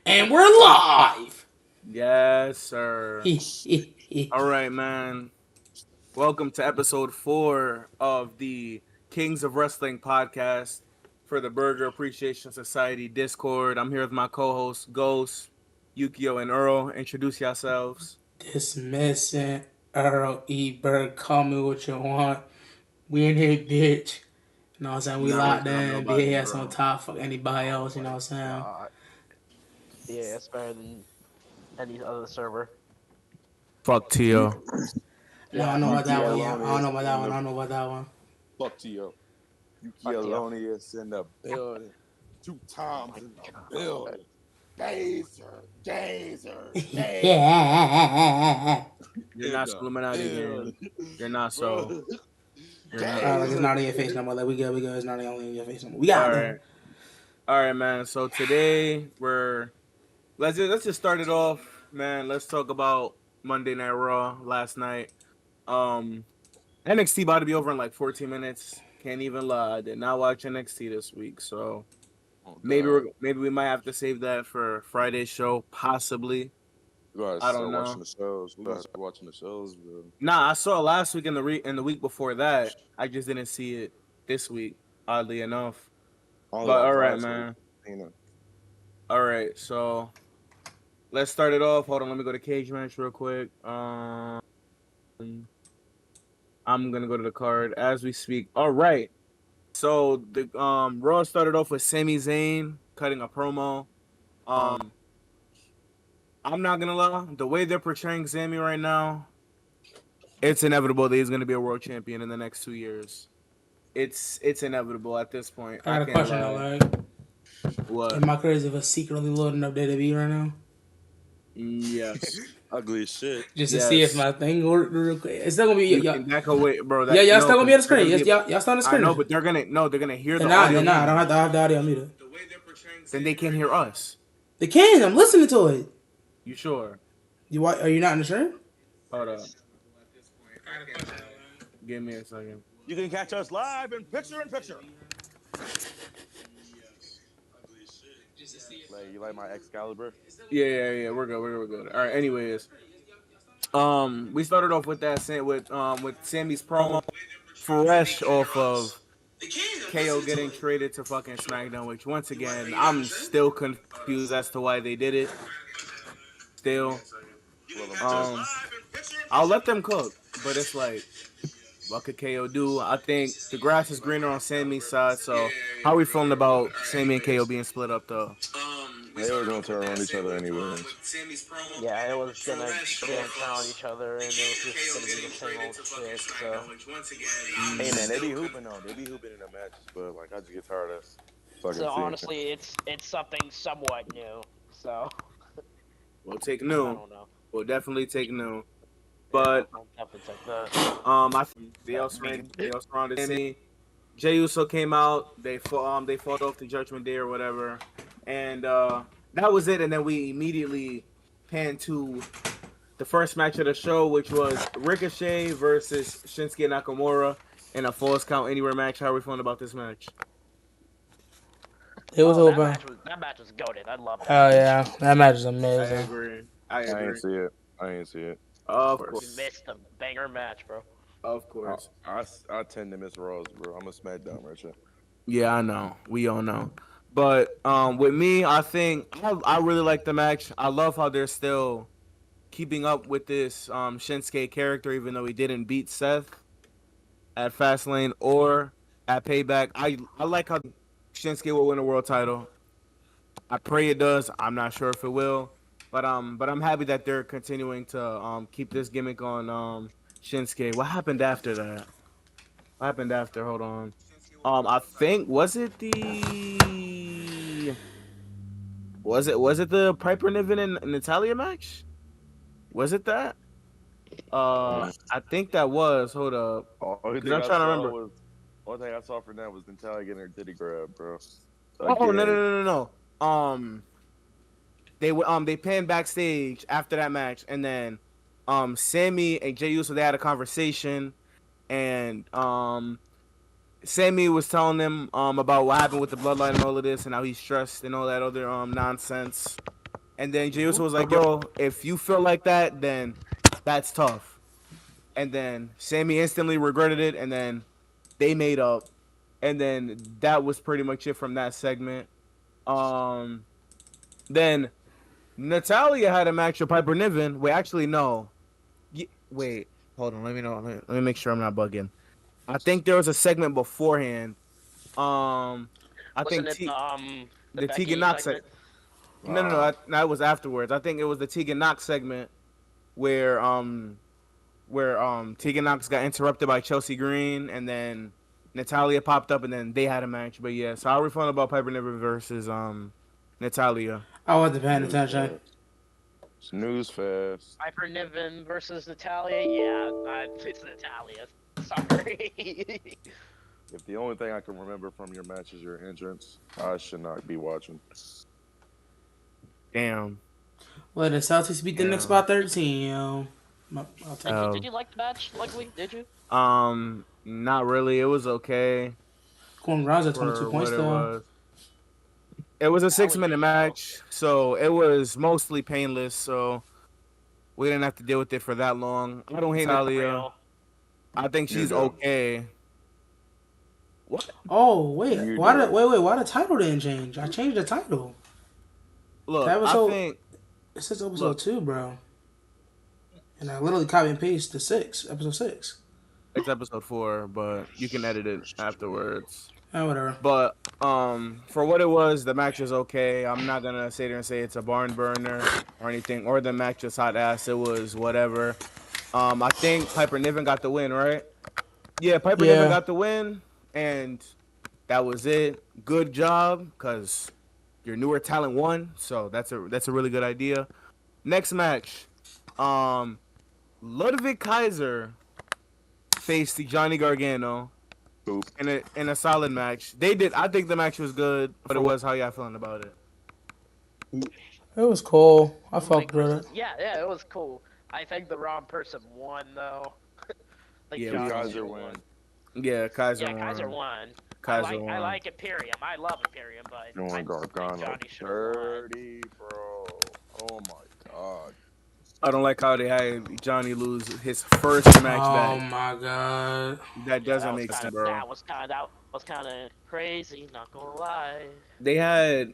And we're live. Yes, sir. All right, man. Welcome to episode 4 of the Kings of Wrestling podcast for the Burger Appreciation Society Discord. I'm here with my co-hosts Ghost, Yukio, and Earl. Introduce yourselves. Dismissing Earl E. Berg. Call me what you want. We in here, bitch. You know what I'm saying? We Not locked working on in. nobody, BAS on bro. top. Fuck anybody else. You know what I'm saying? God. Yeah, it's better than any other server. Fuck Tio. No, I know about that one. Yeah, I don't know about that in one. I the don't know about that one. fuck to you. Yuki Fuck to you. Alonius in the building. 2 times in the building. Gazer. Yeah. You're not Illuminati gang. You're not so. You're not. Like it's not in your face no more. Like we good. It's not only in your face no more. We got it. All right, man. So today let's just start it off, man. Let's talk about Monday Night Raw last night. NXT about to be over in like 14 minutes. Can't even lie. I did not watch NXT this week, so maybe we might have to save that for Friday's show, possibly. I don't know. Watching the shows. We gotta start watching the shows, bro. Nah, I saw it last week and the week before that. I just didn't see it this week, oddly enough. But all right, man. All right, so let's start it off. Hold on, let me go to cage match real quick. I'm gonna go to the card as we speak. All right. So the Raw started off with Sami Zayn cutting a promo. I'm not gonna lie, the way they're portraying Sami right now, it's inevitable that he's gonna be a world champion in the next 2 years. It's inevitable at this point. I got a question though, like, what? am I crazy if secretly loading up WWE right now? Yes. Ugly as shit. Just to see if my thing worked real quick. It's still gonna be back away, bro. Y'all still gonna be on the screen. Y'all still on the screen. I know, but they're gonna hear the audio. Nah, I don't have the audio muted. Then they can't hear us. They can. I'm listening to it. You sure? Are you not in the stream? Hold up. Give me a second. You can catch us live in picture. Like, you like my Excalibur? Yeah. We're good. All right. Anyways, we started off with that with Sammy's promo, fresh off of KO getting traded to fucking SmackDown, which once again I'm still confused as to why they did it. Still, I'll let them cook, but it's like, what could KO do? I think the grass is greener on Sammy's side. So, how are we feeling about Sammy and KO being split up, though? They were going to turn on each other anyway. Yeah, it was gonna turn on each other, and it was just gonna be the same old shit. So, hey man, they be hooping though. They be hooping in the matches, but like I just get tired of fucking. So honestly, it's something somewhat new. So we'll take new. I don't know. We'll definitely take new. But I think they also surrounded Sammy. Jey Uso came out. They fought off the Judgment Day or whatever, and that was it. And then we immediately panned to the first match of the show, which was Ricochet versus Shinsuke Nakamura in a Falls Count Anywhere match. How are we feeling about this match? It was over. That match was goated. I love it. Oh yeah, that match is amazing. I agree. I ain't see it. Of course. You missed a banger match, bro. Of course. I tend to miss Raws, bro. I'm a SmackDown merchant. Yeah, I know. We all know. But with me, I think I really like the match. I love how they're still keeping up with this Shinsuke character, even though he didn't beat Seth at Fastlane or at Payback. I like how Shinsuke will win a world title. I pray it does. I'm not sure if it will. But I'm happy that they're continuing to keep this gimmick on Shinsuke. What happened after that? What happened after? Hold on. I think was it the Piper Niven and Natalia match? Was it that? I think that was. Hold up. I'm trying to remember. One thing I saw for that was Natalia getting her titty grab, bro. Oh no. They panned backstage after that match, and then Sammy and Jey Uso, they had a conversation, and Sammy was telling them about what happened with the bloodline and all of this, and how he's stressed and all that other nonsense. And then Jey Uso was like, "Yo, if you feel like that, then that's tough." And then Sammy instantly regretted it, and then they made up, and then that was pretty much it from that segment. Then Natalia had a match with Piper Niven. Wait, actually, no. Wait, hold on. Let me know. Let me make sure I'm not bugging. I think there was a segment beforehand. I think Wasn't it the Becky Tegan Knox segment? No. That was afterwards. I think it was the Tegan Knox segment where Tegan Knox got interrupted by Chelsea Green, and then Natalia popped up, and then they had a match. But yeah, so how are we feeling about Piper Niven versus Natalia? I wasn't paying attention. Snooze fest. Piper Niven versus Natalia. Yeah, it's Natalia. Sorry. If the only thing I can remember from your match is your entrance, I should not be watching. Damn. Well, the Celtics beat the Knicks by 13, yo. I'll take it. Did you like the match? Luckily, did you? Not really. It was okay. Gordon Brown's at for 22 points, what though. It was a 6-minute match, so it was mostly painless. So we didn't have to deal with it for that long. I don't hate Natalia. I think she's okay. What? Oh, wait. Why the title didn't change? I changed the title. Look, episode, I think it says episode 2, bro. And I literally copy and paste the episode 6. It's episode 4, but you can edit it afterwards. Whatever. But for what it was, the match was okay. I'm not gonna sit there and say it's a barn burner or anything, or the match was hot ass. It was whatever. I think Piper Niven got the win, right? Yeah, Piper Niven got the win, and that was it. Good job, cause your newer talent won, so that's a really good idea. Next match, Ludwig Kaiser faced Johnny Gargano in a solid match. I think the match was good, but it was how y'all feeling about it? It was cool. I felt good. Yeah, it was cool. I think the wrong person won though. Kaiser won. Yeah, Kaiser won. Kaiser won. I like Imperium. I love Imperium, but You want Gargano 30, bro. Oh my god. I don't like how they had Johnny lose his first match back. Oh my god. That doesn't make sense, bro. That was kind of crazy, not gonna lie. They had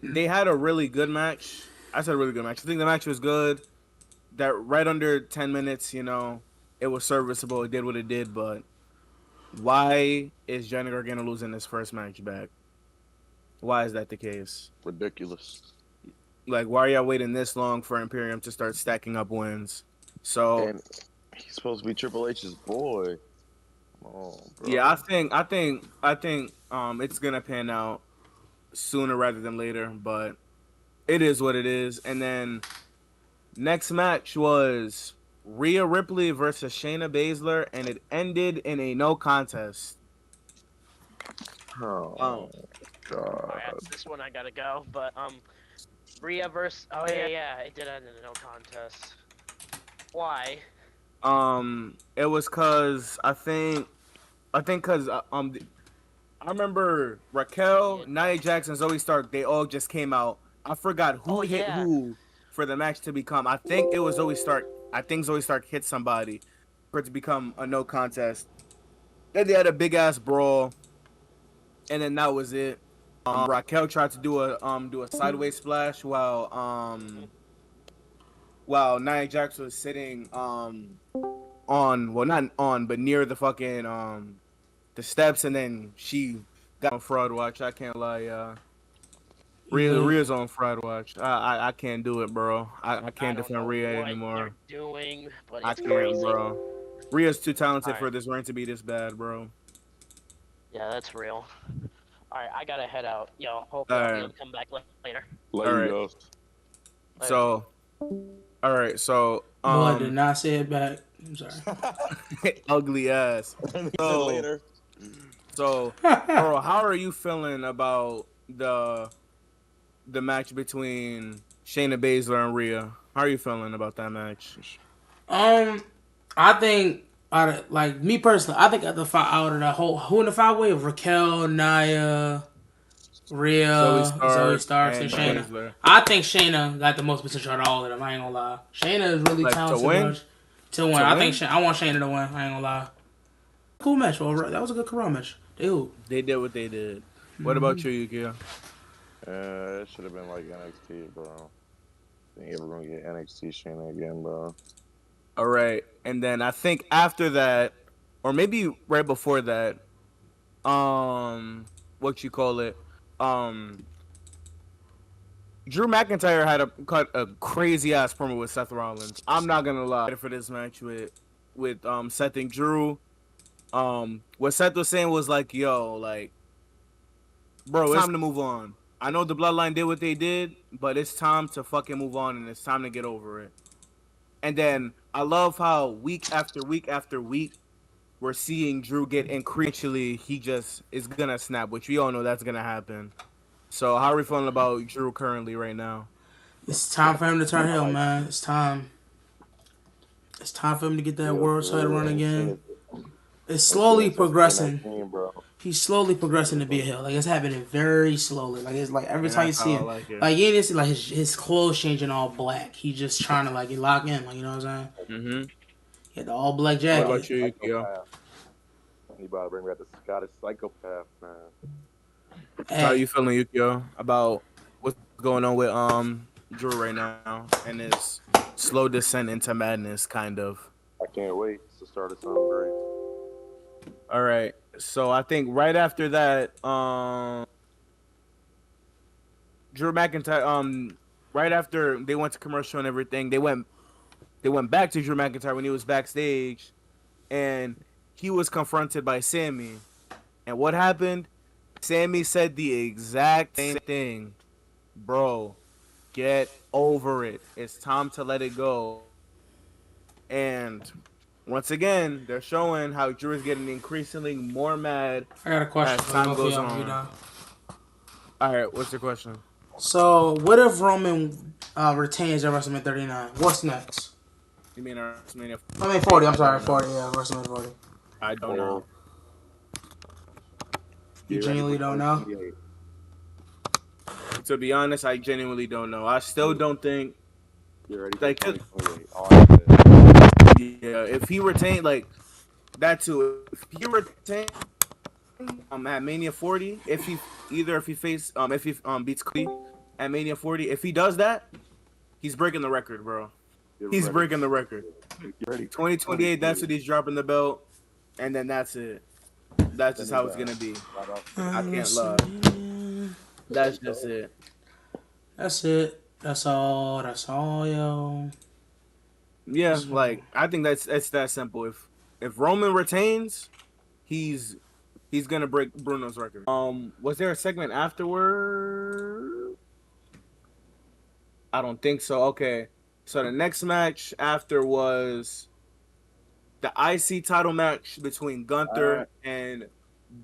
a really good match. I said a really good match. I think the match was good. That right under 10 minutes, it was serviceable. It did what it did, but why is Johnny Gargano losing his first match back? Why is that the case? Ridiculous. Like, why are y'all waiting this long for Imperium to start stacking up wins? So and he's supposed to be Triple H's boy. Oh, bro. Yeah, I think it's gonna pan out sooner rather than later, but it is what it is. And then next match was Rhea Ripley versus Shayna Baszler, and it ended in a no contest. Oh god. Right, this one I gotta go, but Rhea versus it did end in a no contest. Why? It was cause I remember Raquel, Nia Jax, and Zoe Stark. They all just came out. I forgot who hit who for the match to become. I think it was Zoe Stark. I think Zoe Stark hit somebody for it to become a no contest. Then they had a big ass brawl, and then that was it. Raquel tried to do a sideways splash while Nia Jax was sitting not on but near the fucking the steps, and then she got on fraud watch. I can't lie, Rhea's on fraud watch. I can't do it, bro. I can't defend Rhea anymore. Doing, but I it's can't, crazy. bro. Rhea's too talented for this reign to be this bad, bro. Yeah, that's real. Alright, I gotta head out. Yo, hopefully I'll come back later. Later. So, alright, so I did not say it back. I'm sorry. Ugly ass. So, later. So, bro, how are you feeling about the match between Shayna Baszler and Rhea? How are you feeling about that match? I think me personally, I think out of the 5 way of Raquel, Nia, Rhea, Zoe Starks, and Shayna. Baszler. I think Shayna got the most potential out of all of them. I ain't gonna lie. Shayna is really Like, to talented. win? To win. To I win? think I want Shayna to win. I ain't gonna lie. Cool match. Well, that was a good Corona match. Dude. They did what they did. What about you, Yukio? It should have been like NXT, bro. Think ever gonna get NXT Shayna again, bro? All right, and then I think after that, or maybe right before that, what you call it, Drew McIntyre had cut a crazy ass promo with Seth Rollins. I'm not gonna lie for this match with Seth and Drew. What Seth was saying was like, yo, like, bro, it's time to move on. I know the Bloodline did what they did, but it's time to fucking move on, and it's time to get over it. And then I love how week after week after week, we're seeing Drew get increasingly, he just is gonna snap, which we all know that's gonna happen. So how are we feeling about Drew currently right now? It's time for him to turn heel, man. It's time. It's time for him to get that world title run again. It's slowly progressing. He's slowly progressing to be a heel. Like, it's happening very slowly. Like, it's like every time you see him, like you didn't see like his clothes changing all black. He's just trying to like get locked in. Like, you know what I'm saying? Mm-hmm. He had the all black jacket. What about you, Yukio? You about to bring back the Scottish psychopath, man. How are you feeling, Yukio, about what's going on with Drew right now and his slow descent into madness, kind of? I can't wait to start something great. All right, so I think right after that, Drew McIntyre, right after they went to commercial and everything, they went back to Drew McIntyre when he was backstage, and he was confronted by Sammy, and what happened? Sammy said the exact same thing. Bro, get over it. It's time to let it go. And once again, they're showing how Drew is getting increasingly more mad. I got a question as time goes on. All right, what's your question? So, what if Roman retains at WrestleMania 39? What's next? You mean WrestleMania 40? I mean 40. I'm sorry, 40. Yeah, WrestleMania 40. I don't know. You genuinely don't know? To be honest, I genuinely don't know. I still don't think. You're ready like, for yeah, if he retained like that too, if he retained at Mania 40, if he beats Cody at Mania 40, if he does that, he's breaking the record, bro. He's breaking the record. 2028, that's what he's dropping the belt, and then that's it. That's just how it's gonna be. I can't lie. That's just it. That's it. That's all. That's all, yo. Yeah, like I think it's that simple. If Roman retains, he's gonna break Bruno's record. Was there a segment afterward? I don't think so. Okay, so the next match after was the IC title match between Gunther and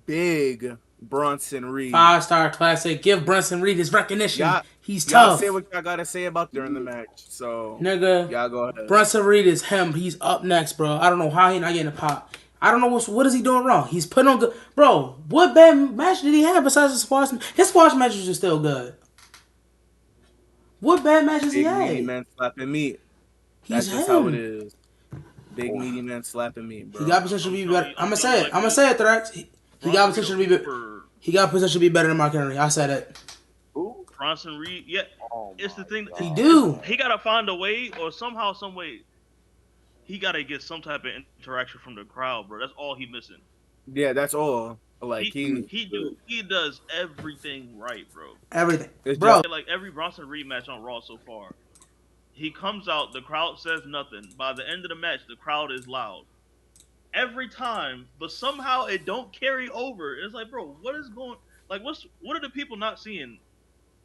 Big Bronson Reed. 5-star classic. Give Bronson Reed his recognition. He's y'all tough. Say what y'all gotta say about during the match. So nigga, y'all go ahead. Bronson Reed is him. He's up next, bro. I don't know how he not getting a pop. I don't know what is he doing wrong. He's putting on good. Bro, what bad match did he have besides the squash? His squash matches are still good. What bad matches he had? Big meaty man slapping meat. That's just how it is. Big meaty man slapping meat, bro. He got potential to be better. I'm gonna say it. Threx. He got potential to be better. He got potential to be better than Mark Henry. I said it. Who? Bronson Reed. Yeah, it's the thing. He do. He gotta find a way, or somehow, some way, he gotta get some type of interaction from the crowd, bro. That's all he missing. Yeah, that's all. Like he does everything right, bro. Everything, bro. Like every Bronson Reed match on Raw so far, he comes out, the crowd says nothing. By the end of the match, the crowd is loud. Every time, but somehow it don't carry over. It's like, bro, what is going? Like, what are the people not seeing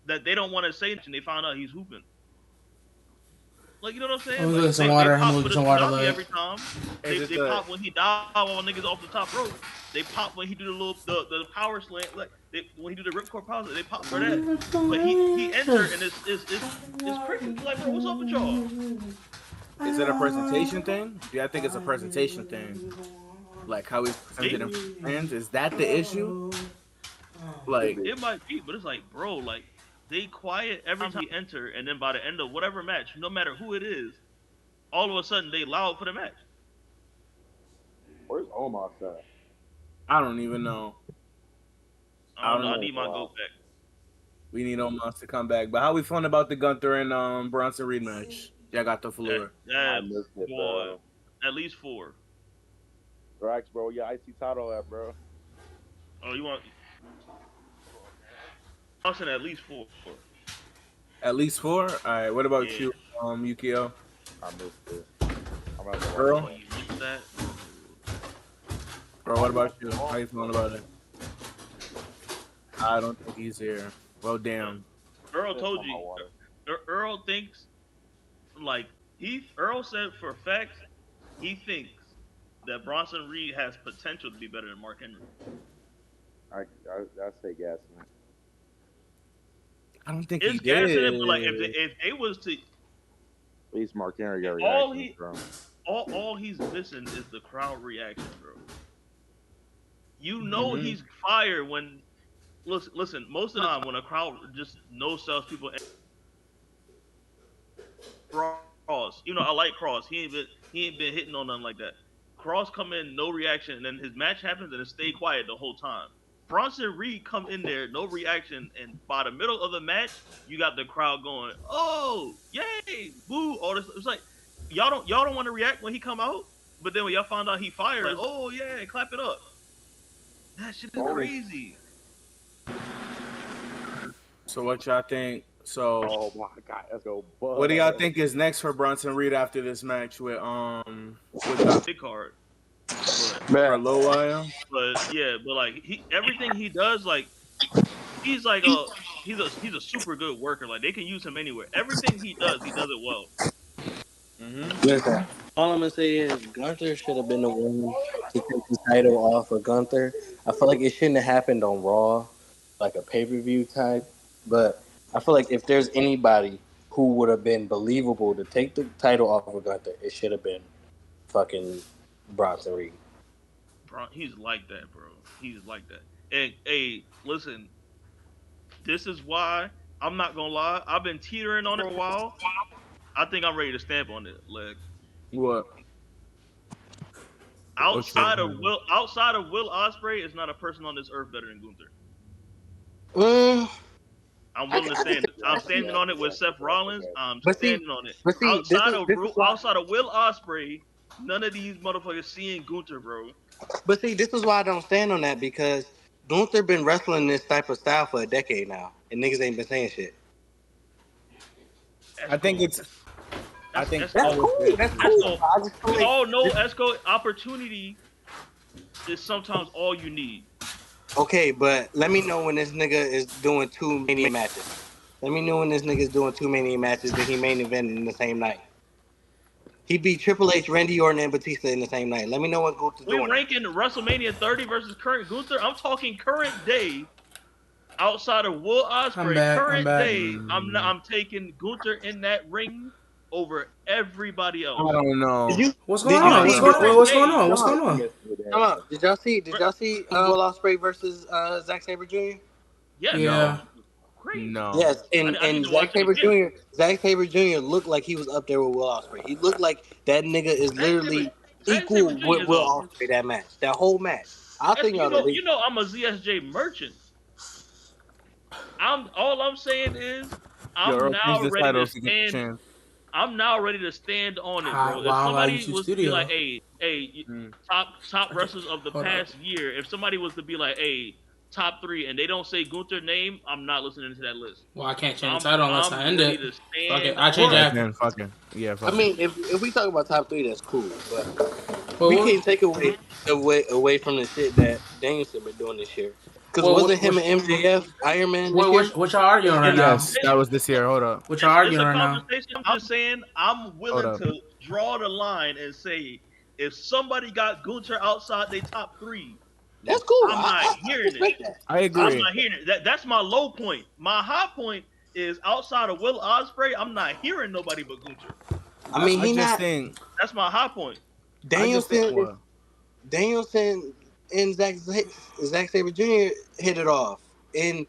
that they don't want to say? And they found out he's hooping. Like, you know what I'm saying? I'm like, get some water. pop I'm with some water. Every time they pop when he dive while niggas off the top rope. They pop when he do the power slam. Like when he do the ripcord power, they pop for that. But he entered and it's crazy. Like, bro, what's up with y'all? Is it a presentation thing? Yeah, I think it's a presentation thing. Like how he's presented in fans. Is that the issue? Like, It might be, but it's like, bro, like they quiet every time he enter, and then by the end of whatever match, no matter who it is, all of a sudden they loud for the match. Where's Omos at? I don't even know. I don't know. I know. need my go back. We need Omos to come back. But how we feeling about the Gunther and Bronson Reed match? Y'all got the floor. Yeah, I missed it, boy, bro. at least 4. Drax, bro, your IC title at, bro. Oh, you want? I'm saying at least 4. At least 4? All right. What about Yeah. you, Yukio? I missed it. I'm at the Earl? Oh, you missed that? Bro, what about you? How you feeling about it? I don't think he's here. Well, damn. Earl told you. Earl thinks, like Earl said for facts, he thinks that Bronson Reed has potential to be better than Mark Henry. I say gassing it. I don't think It's he did. gassing it, but like if they was to, At least Mark Henry got All reaction from. all he's missing is the crowd reaction, bro. You know he's fired when. Listen. Most of the time, when a crowd just no sells people. Cross, you know, I like Cross. He ain't been hitting on nothing like that. Cross come in, no reaction, and then his match happens and it stay quiet the whole time. Bronson Reed come in there, no reaction, and by the middle of the match, you got the crowd going, "Oh, yay, boo!" All this. It's like y'all don't want to react when he come out, but then when y'all find out he fired, like, "Oh yeah, clap it up." That shit is crazy. So what y'all think? So Oh my God, let's go. Bud. what do y'all think is next for Bronson Reed after this match with Big card. for a little while? But yeah, but like everything he does, like he's a super good worker. Like they can use him anywhere. Everything he does it well. Listen, all I'm gonna say is Gunther should have been the one to take the title off of Gunther. I feel like it shouldn't have happened on Raw, like a pay-per-view type. But I feel like if there's anybody who would have been believable to take the title off of Gunther, it should have been fucking Bronson Reed. He's like that, bro. He's like that. And hey, listen, this is why I'm not gonna lie. I've been teetering on it for a while. I think I'm ready to stamp on it, Leg. What? Outside of Will Ospreay is not a person on this earth better than Gunther. I'm willing to stand. I'm standing on it with Seth Rollins. I'm standing on it. Outside of Will Ospreay, none of these motherfuckers seeing Gunther, bro. But see, this is why I don't stand on that, because Gunther been wrestling this type of style for a decade now, and niggas ain't been saying shit. I think that's cool. That's cool. I just feel We like all know Esco opportunity is sometimes all you need. okay, but let me know when this nigga is doing too many matches. Let me know when this nigga is doing too many matches that he main event in the same night. He beat Triple H, Randy Orton, and Batista in the same night. Let me know what Gunther's doing. We ranking WrestleMania 30 versus current Gunther. I'm talking current day. Outside of Will Ospreay, current day, I'm taking Gunther in that ring over everybody else. I don't know. What's going on? What's going on? Come on. Did y'all see Will Ospreay versus Zack Sabre Jr.? Yeah. Crazy. No. Yes, and Zack Sabre Jr. looked like he was up there with Will Ospreay. He looked like that nigga is literally equal with Will Ospreay that match. That whole match. I think you know I'm a ZSJ merchant. All I'm saying is I'm now ready to stand. I'm now ready to stand on it, bro. If somebody was to be like, hey, top wrestlers of the past year, if somebody was to be like, hey, top 3, and they don't say Gunther's name, I'm not listening to that list. Well, I can't change the title unless I end it. Fuck it, I change that. I mean, if we talk about top 3, that's cool, but we can't take away from the shit that Danielson been doing this year. Because wasn't him and MJF Iron Man this year? What y'all arguing right now? Yes, that was this year. Hold up. What y'all arguing right now? I'm just saying I'm willing to draw the line and say if somebody got Gunther outside their top 3, that's cool. I'm not hearing it. I agree. I'm not hearing it. That's my low point. My high point is outside of Will Ospreay, I'm not hearing nobody but Gunther. I mean, that's my high point. Danielson and Zack Sabre Jr. hit it off. And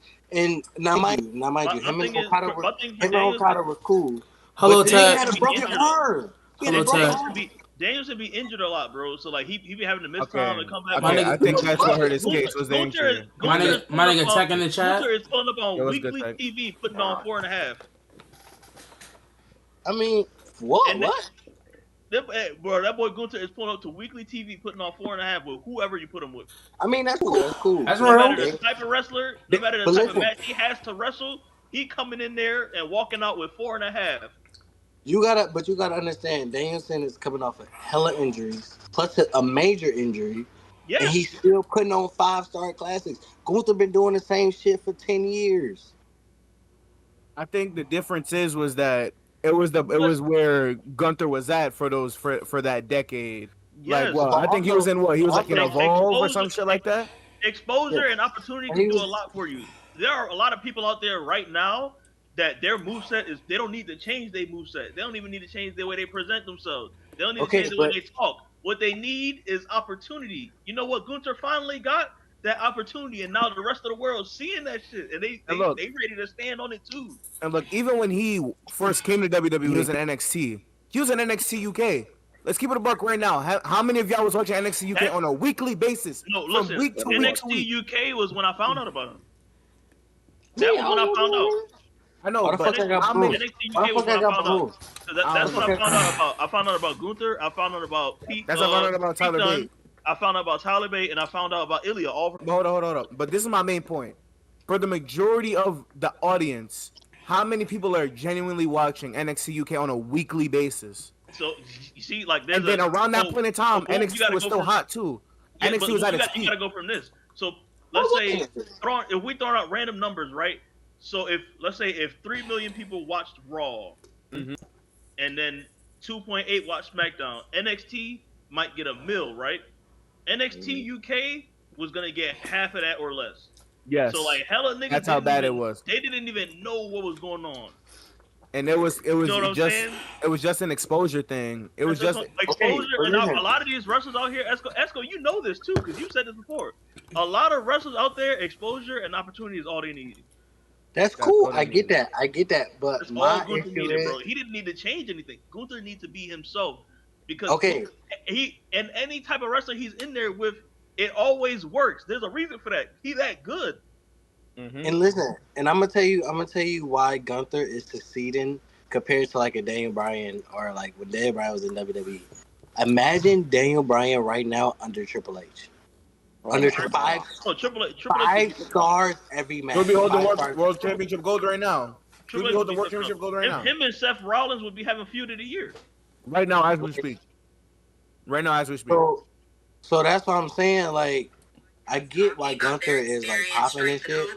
now mind you, him and Okada were cool. Hello, But the nigga Ted. had a broken arm. He had a Hello, broken Ted. arm. Danielson be injured a lot, bro. So like he be having to miss Okay. time and come back. My Okay, nigga- I think that's what hurt his case was the Gunther injury. My nigga Tech in the chat. Gunther is pulling up on Yo, what's good, weekly Tech? TV, putting on 4.5. I mean, what? And What? Bro, that boy Gunther is pulling up to weekly TV, putting on 4.5 with whoever you put him with. I mean, that's cool. That's cool. That's No real. matter the type of wrestler, no matter the But type of listen. match he has to wrestle, he coming in there and walking out with 4.5. You gotta understand, Danielson is coming off of hella injuries, plus a major injury, Yeah, and he's still putting on 5-star classics. Gunther been doing the same shit for 10 years. I think the difference was that it was where Gunther was at for that decade. yes. Like, well, I think he was in what? He was like in Also, Evolve or exposure- some shit like that. Exposure Yeah. and opportunity And can he do was- a lot for you. There are a lot of people out there right now that their moveset is, they don't need to change their moveset. They don't even need to change the way they present themselves. They don't need Okay, to change the way but- they talk. What they need is opportunity. You know what Gunther finally got? That opportunity, and now the rest of the world seeing that shit, and they ready to stand on it too. And look, even when he first came to WWE, he was in NXT. He was in NXT UK. Let's keep it a buck right now. How many of y'all was watching NXT UK on a weekly basis? No, from listen, week to week to NXT week? UK was when I found out about him. That was when I found out. I know, Why the but fuck I got how many? NXT Why UK the was fuck when I I got found out. proof? That's what I found out about. I found out about Gunther. I found out about Pete. That's what I found out about Pete Tyler Dunne. Bate. I found out about Tyler Bate, and I found out about Ilya. All Hold on. But this is my main point. For the majority of the audience, how many people are genuinely watching NXT UK on a weekly basis? so you see, like there's And then around that point in time, you NXT gotta was go still from- hot too. Yeah, NXT but was at its you peak. gotta go from this. So let's say if we throw out random numbers, right? So let's say if 3 million people watched Raw, Mhm. and then 2.8 watched SmackDown, NXT might get a mil, right? NXT UK was gonna get half of that or less. Yes. So like hella niggas. That's how didn't bad it even- was. They didn't even know what was going on. And it was You know what I'm just saying? it was just an exposure thing. It was That's just what- exposure, but and listen. a lot of these wrestlers out here, Esco, you know this too, because you said this before. A lot of wrestlers out there, exposure and opportunity is all they need. That's That's cool. what I it get is. that. I get that. But That's all my Gunther issue needed, bro. is, He didn't need to change anything. Gunther needs to be himself, because okay, he and any type of wrestler he's in there with, it always works. There's a reason for that. He that good. Mhm. and listen, and I'm gonna tell you why Gunther is succeeding compared to like a Daniel Bryan or like when Daniel Bryan was in WWE. Imagine Daniel Bryan right now under Triple H. Under five Oh, Triple H. 5 stars every match. He'll be holding 5 stars. world championship gold right now. He'll be holding world championship gold right now. Him and Seth Rollins would be having feud of the year. Right now as we speak. Right now as we speak. So that's what I'm saying. Like, I get why Gunther is like popping and shit,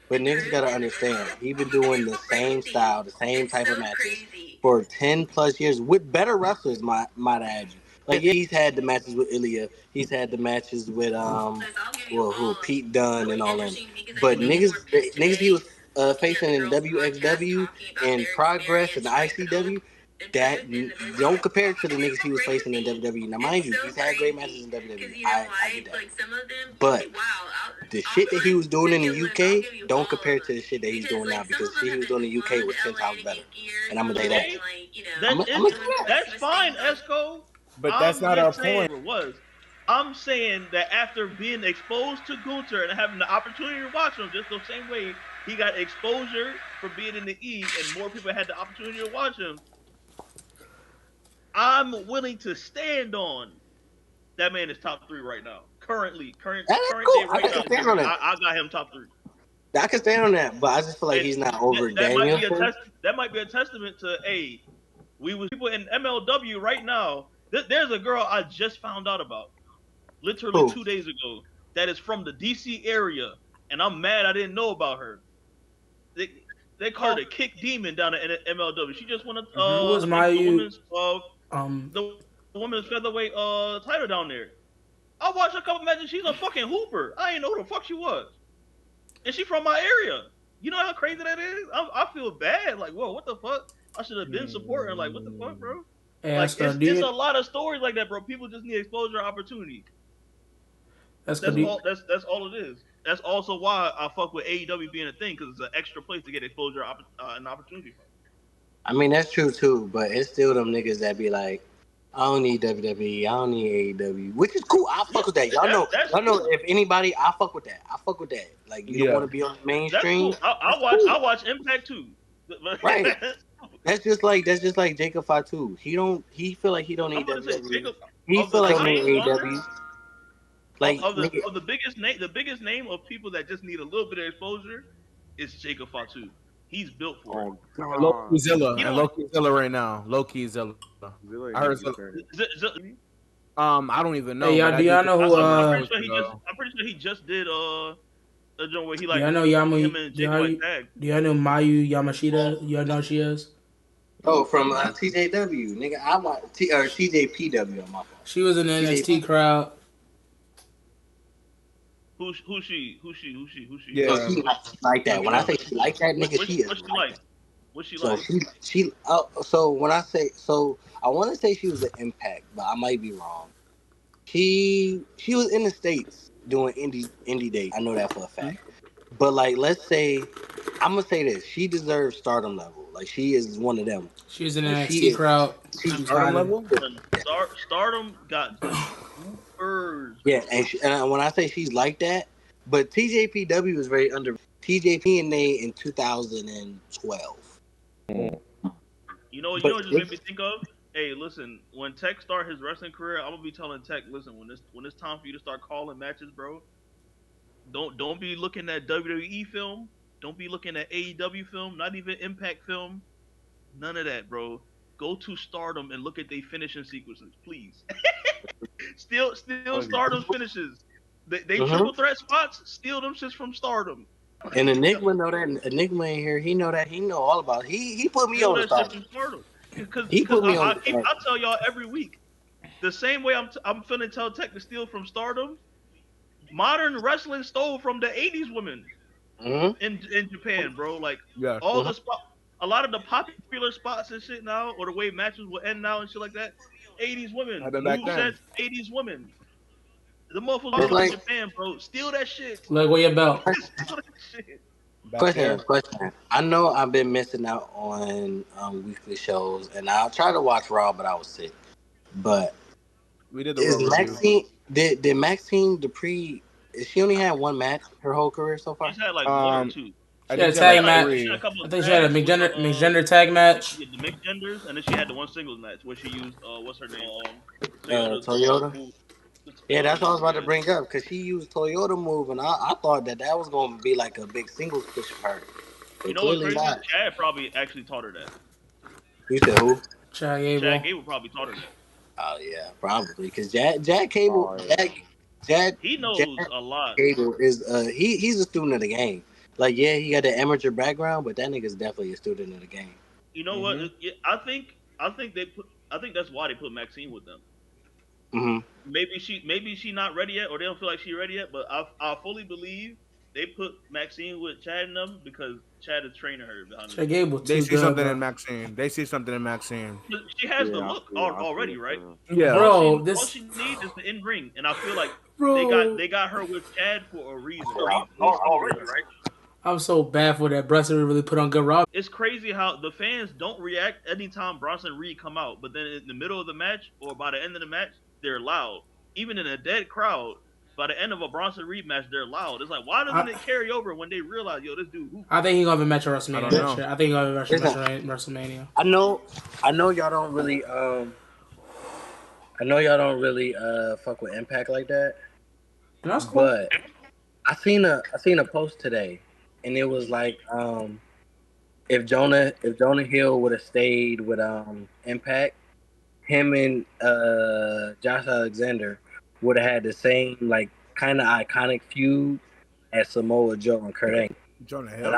but niggas gotta understand he been doing the same style, the same type of matches for 10 plus years with better wrestlers. Might I add you? Like, yeah, he's had the matches with Ilya, he's had the matches with Pete Dunne and all that. But niggas he was facing in WXW and Progress and ICW. That don't compare to the niggas he was facing in WWE. Now, mind you, he's had great matches in WWE. I get that. But the shit that he was doing in the UK don't compare to the shit that he's doing now, because the shit he was doing in the UK was 10 times better. And I'm gonna say that. That's fine, Esco. But that's not our saying point. I'm saying that after being exposed to Gunther and having the opportunity to watch him, just the same way he got exposure for being in the E and more people had the opportunity to watch him, I'm willing to stand on that man is top 3 right now. Current That's day cool. right I can stand now. on that. I got him top 3. I can stand on that, but I just feel like he's not over Daniel. That might be a testament to we was people in MLW right now. There's a girl I just found out about, literally 2 days ago, that is from the DC area, and I'm mad I didn't know about her. They call her the Kick Demon down at MLW. She just won a the women's featherweight title down there. I watched a couple matches. She's a fucking hooper. I didn't know who the fuck she was, and she from my area. You know how crazy that is? I feel bad. Like, whoa, what the fuck? I should have been supporting. Like, what the fuck, bro? Hey, Like, it's a lot of stories like that, bro. People just need exposure and opportunity. That's all it is. that's also why I fuck with AEW being a thing, because it's an extra place to get exposure and opportunity from. I mean, that's true too, but it's still them niggas that be like, I don't need WWE, I don't need AEW, which is cool. I fuck with that. Y'all know, if anybody, I fuck with that. I fuck with that. Like, you don't want to be on the mainstream. That's cool. I watch Impact too. Right. That's just like Jacob Fatu. He feel like he don't need WWE. He feel like he need AEW. Like of the biggest name of people that just need a little bit of exposure is Jacob Fatu. He's built for it. Loki Zilla. And Loki Zilla right now. Loki Zilla. I heard Zilla. I don't even know. Hey, do y'all know who? I'm pretty sure he just did a joint where he like. Do y'all know him and Jake like tag. Do y'all know Mayu Yamashita? Y'all know who she is? Oh, from TJW, nigga. I watch or TJPW on my phone. She was in the NXT crowd. Who's she? Yeah. So she like that. When I say she like that, nigga, she is. What's she like? What's she so like? So when I say I want to say she was an Impact, but I might be wrong. She was in the States doing indie dates. I know that for a fact. But like, let's say, I'm gonna say this: she deserves Stardom level. Like, she is one of them. She was in the NXT crowd. Stardom level. Stardom got birds. Yeah, and when I say she's like that, but TJPW is very under. TJP in 2012. You know what just made me think of? Hey, listen, when Tech start his wrestling career, I'm gonna be telling Tech, listen, when it's time for you to start calling matches, bro, don't be looking at WWE film, don't be looking at AEW film, not even Impact film, none of that, bro. Go to Stardom and look at their finishing sequences, please. Still Stardom finishes. They triple threat spots, steal them shits from Stardom. And Enigma know that. Enigma in here, he know that. He know all about it. He put me on the Stardom. Because I tell y'all every week, the same way I'm finna tell Tech to steal from Stardom. Modern wrestling stole from the '80s women in Japan, bro. Like all the a lot of the popular spots and shit now, or the way matches will end now and shit like that. '80s women, movesets, '80s women. The motherfuckers in Japan, bro. Steal that shit. Like, where your belt? Question. I know I've been missing out on weekly shows, and I'll try to watch Raw, but I was sick. But we did the Maxine. Did Maxine Dupree? She only had one match her whole career so far. She's had like one or two. She had a tag match. I think she had a mixgender tag match. The mixed genders, and then she had the one singles match where she used what's her name? Toyota. Yeah, that's what I was about to bring up, because she used Toyota move, and I thought that was going to be like a big singles push for her. You know what's crazy? Chad probably actually taught her that. You said who? Chad Gable. Chad Gable probably taught her that. Oh yeah, probably, because Jack Cable, Jack, he knows a lot. Cable is he's a student of the game. Like, yeah, he got the amateur background, but that nigga's definitely a student of the game. You know what? I think that's why they put Maxine with them. Mm-hmm. Maybe she not ready yet, or they don't feel like she ready yet. But I fully believe they put Maxine with Chad and them because Chad is training her. Chad Gable, they see something in Maxine. They see something in Maxine. She has the look already, right? Yeah, bro. All she needs is the in ring, and I feel like they got her with Chad for a reason. Already, right? I'm so bad for that. Bronson really put on good Rob. It's crazy how the fans don't react anytime Bronson Reed come out, but then in the middle of the match or by the end of the match, they're loud. Even in a dead crowd, by the end of a Bronson Reed match, they're loud. It's like, why doesn't it carry over when they realize, yo, this dude hoop? I think he's gonna have a match at WrestleMania. I think he's gonna have a match at WrestleMania. I know y'all don't really fuck with Impact like that. That's cool. But I seen a post today, and it was like, if Jonah Hill would have stayed with Impact, him and Josh Alexander would have had the same like kind of iconic feud as Samoa Joe and Kurt Angle. Jonah Hill.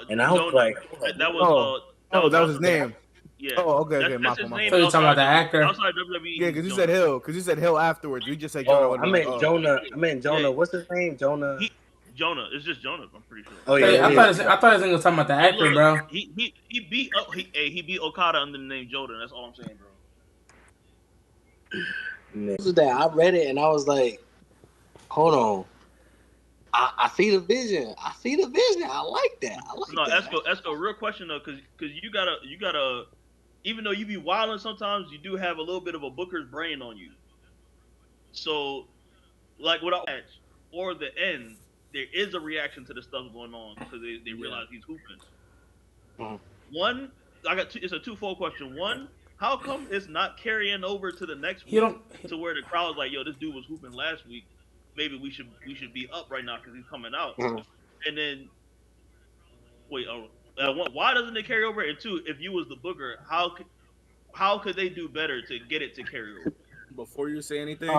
And I was like, that was his name. Yeah. Oh, okay. So you're talking about the actor? Outside WWE. Yeah, because you said Hill. Because you said Hill afterwards. You just said Jonah. I meant Jonah. Yeah. What's his name? Jonah. Jonah. It's just Jonah. I'm pretty sure. Oh yeah. I thought he was talking about the actor, bro. He beat Okada under the name Jordan. That's all I'm saying, bro. That I read it and I was like, hold on. I see the vision. I see the vision. I like that. I like No, that. Esco, real question though, because you gotta, even though you be wilding sometimes, you do have a little bit of a Booker's brain on you. So, like without match or the end, there is a reaction to the stuff going on because they realize he's hooping. Mhm. One, I got two, it's a twofold question. One, how come it's not carrying over to the next You week don't. to where the crowd's like, yo, this dude was hooping last week. Maybe we should be up right now because he's coming out. Mhm. And then wait, one, why doesn't it carry over? And two, if you was the Booker, how could they do better to get it to carry over? Before you say anything,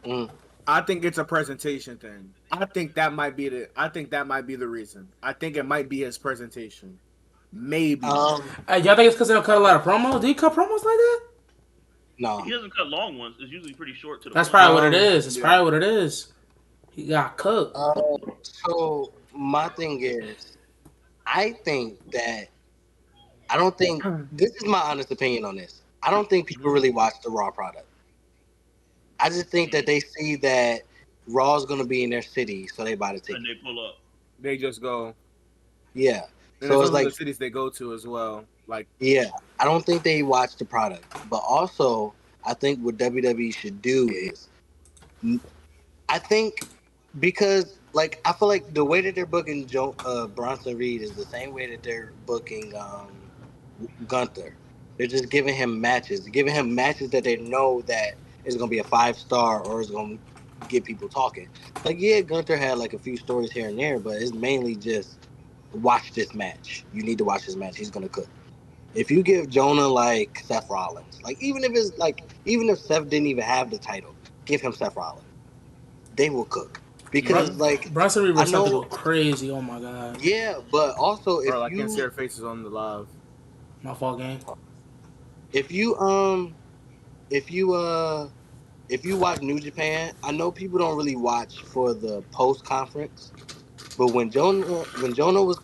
Mm. I think it's a presentation thing. I think that might be the reason. I think it might be his presentation. Maybe. Um, Hey, y'all think it's because they don't cut a lot of promos? Do you cut promos like that? no. He doesn't cut long ones. It's usually pretty short to the That's point. probably what it is. It's Yeah. probably what it is. He got cooked. So my thing is, I think that I don't think this is my honest opinion on this. I don't think people really watch the Raw product. I just think that they see that Raw's gonna be in their city, so they buy the ticket. And they pull up. They just go. Yeah. And So it's it's like, the cities they go to as well. Like, yeah, I don't think they watch the product. But also, I think what WWE should do is, I think because like I feel like the way that they're booking Bronson Reed is the same way that they're booking Gunther. They're just giving him matches that they know that is gonna be a 5-star or is gonna get people talking. Like, yeah, Gunther had like a few stories here and there, but it's mainly just watch this match. You need to watch this match. He's gonna cook. If you give Jonah like Seth Rollins, like even if Seth didn't even have the title, give him Seth Rollins. They will cook because like Bronson Reed was I know- to go crazy. Oh my god. yeah, but also if bro, I can't see you their faces on the live. My fault, game. if you watch New Japan, I know people don't really watch for the post conference, but when Jonah was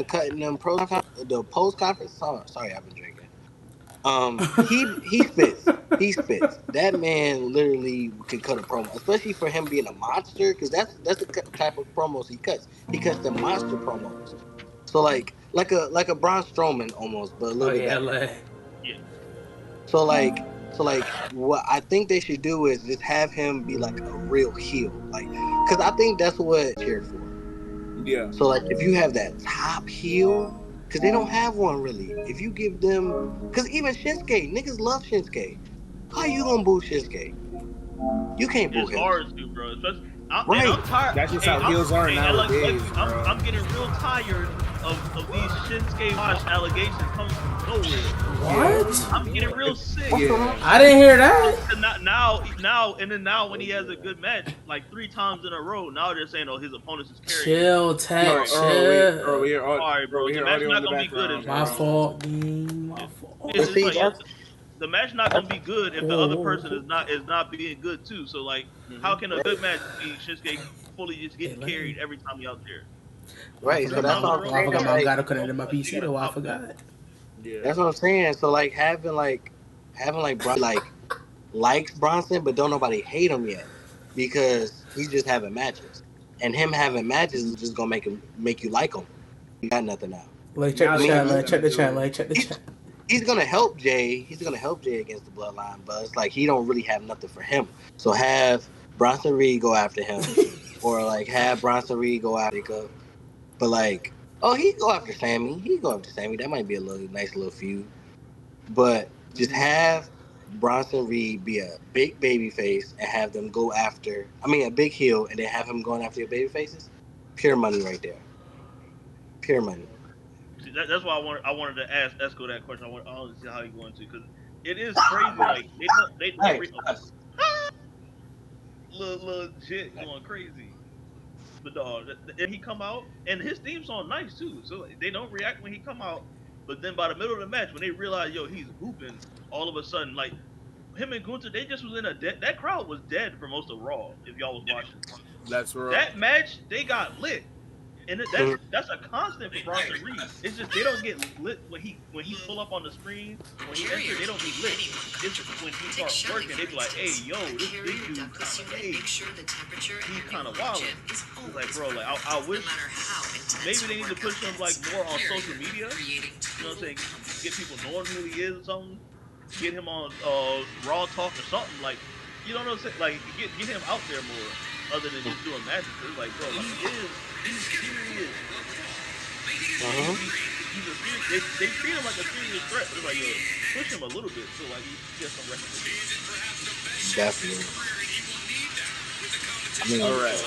cutting them the post conference, sorry, I've been drinking. He spits. He spits. That man literally can cut a promo, especially for him being a monster, because that's the type of promos he cuts. He cuts the monster promos. So like a Braun Strowman almost, but a Oh little bit yeah, better. like, So like what I think they should do is just have him be like a real heel, like, because I think that's what cheered for. Yeah. So like if you have that top heel, because they don't have one really. If you give them, because even Shinsuke, niggas love Shinsuke. How you gonna boo Shinsuke? You can't boo It's him. hard to, bro. Especially, Right. I'm tired. That's just how heels are nowadays, bro. I'm getting real tired of these Shinsuke Watch allegations coming from nowhere. what? I'm getting real sick. Yeah. I didn't hear that. And now when he has a good match, like 3 times in a row, now they're saying, oh, his opponents is carrying. Chill, Tech. Bro, Chill. we hear All right, bro. we The hear match audio not in the gonna be good background, as My bro. fault, Dean. My fault. It's See, like, that's- the match not gonna be good if the other person is not being good too. So like, how can a good match be Shinsuke fully just getting carried every time he out there? Right. So that's what I'm I saying. forgot my Like, God connected to my PC though. I forgot. Yeah. that's what I'm saying. So like having Bron likes Bronson, but don't nobody hate him yet because he's just having matches, and him having matches is just gonna make you like him. You got nothing now. Like check Now the they chat, just like check the do chat, it. like check the chat. He's gonna help Jay. He's gonna help Jay against the Bloodline, but it's like he don't really have nothing for him. So have Bronson Reed go after him, or like have Bronson Reed go after Jacob. But like, oh, he go after Sammy. He go after Sammy. That might be a nice little feud. But just have Bronson Reed be a big baby face and have them go after. I mean, a big heel, and then have him going after your baby faces. Pure money right there. Pure money. See, that's why I wanted to ask Esco that question. I want to see how he's going to, because it is crazy. Like they Right. little shit going crazy. But dog, and he come out and his theme song nice too. So like, they don't react when he come out, but then by the middle of the match when they realize he's hooping, all of a sudden like him and Gunther, they just was in a that crowd was dead for most of Raw. If y'all was watching That's right. that match, they got lit. And that's a constant for Bronson Reed. It's just they don't get lit when he pull up on the screen. When he enters, they don't be lit. It's when he starts working, they be like, "Hey, yo, this big dude kind of he kind of wild." It's like, bro, like I wish maybe they need to push him like more on social media. You know what I'm saying? Get people knowing who he is or something. Get him on Raw Talk or something like. You know what I'm saying? Like get him out there more, other than just doing matches. It's like, bro, like he's serious. He's a serious. They treat him like a serious threat, but it's like, yo, push him a little bit so like he gets some recognition. Definitely. I mean, All right.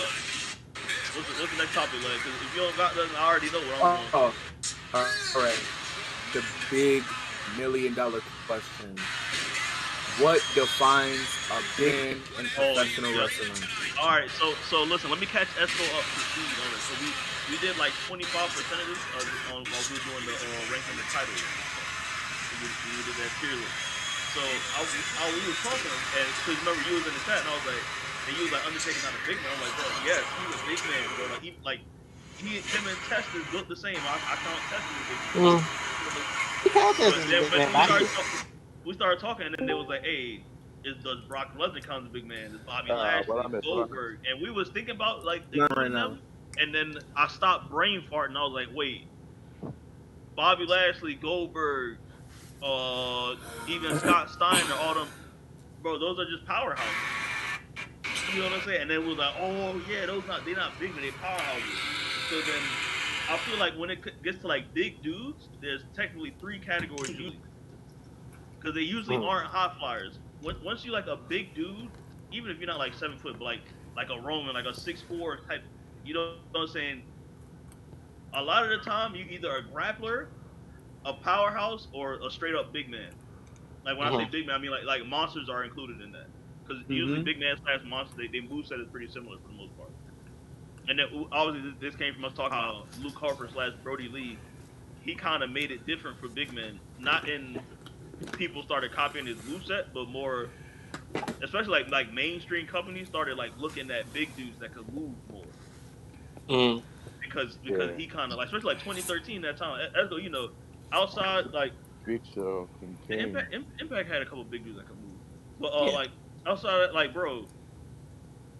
What's the next topic, like? Because if you don't got nothing, I already know what I'm doing. All right. The big $1 million question. What defines a big in professional wrestling? All right, so listen, let me catch Esco up to speed on it. So we did like 25 percentages on while we were doing the ranking the titles. We did that tier list. So we were talking, and because remember you was in the chat, and I was like, and you was like, Undertaker not a big man. I'm like, bro, yes, he was a big man, bro. Like him and Test is built the same. I count Test as a big man. We started talking, and then they was like, "Hey, does Brock Lesnar count as a big man? Does Bobby Lashley, Goldberg?" And we was thinking about like including them, and then I stopped brain farting. And I was like, "Wait, Bobby Lashley, Goldberg, even Scott Steiner, all them, bro. Those are just powerhouses. You know what I'm saying?" And then we was like, "Oh yeah, they're not big, but they powerhouses." So then I feel like when it gets to like big dudes, there's technically 3 categories usually. Because they usually aren't high flyers. Once you like a big dude, even if you're not like 7 foot, but like a Roman, like a 6'4" type, you know what I'm saying? A lot of the time, you either a grappler, a powerhouse, or a straight up big man. Like when I say big man, I mean like monsters are included in that. Because usually big man slash monsters, they moveset is pretty similar for the most part. And then obviously this came from us talking about Luke Harper slash Brody Lee. He kind of made it different for big men, not in people started copying his moveset, but more, especially like mainstream companies started like looking at big dudes that could move more. Because he kind of like, especially like 2013 that time, Esco, you know, outside like Big Show, Impact had a couple big dudes that could move, but like outside like bro,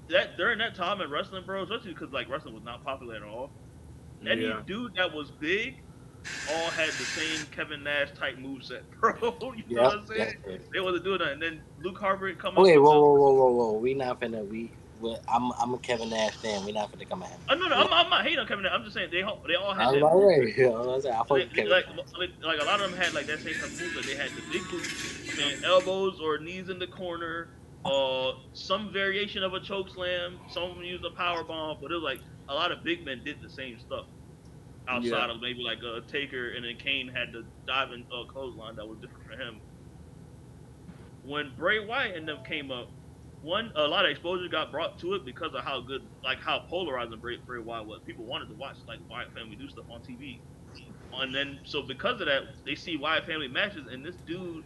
that during that time in wrestling, bro, especially because like wrestling was not popular at all. Any dude that was big all had the same Kevin Nash type moveset, bro. You know what I'm saying? They wasn't doing that. And then Luke Harper come up. Okay, whoa. We not finna. I'm a Kevin Nash fan. We not finna come at him. Oh, no, I'm not hating on Kevin Nash. I'm just saying they all had that. Like a lot of them had like that same type of moveset. They had the big boots and elbows or knees in the corner, some variation of a choke slam. Some of them used a power bomb, but it was like a lot of big men did the same stuff. Outside of maybe like a Taker, and then Kane had the diving clothesline that was different for him. When Bray Wyatt and them came up, a lot of exposure got brought to it because of how good, like how polarizing Bray Wyatt was. People wanted to watch like Wyatt family do stuff on TV, and then so because of that, they see Wyatt family matches, and this dude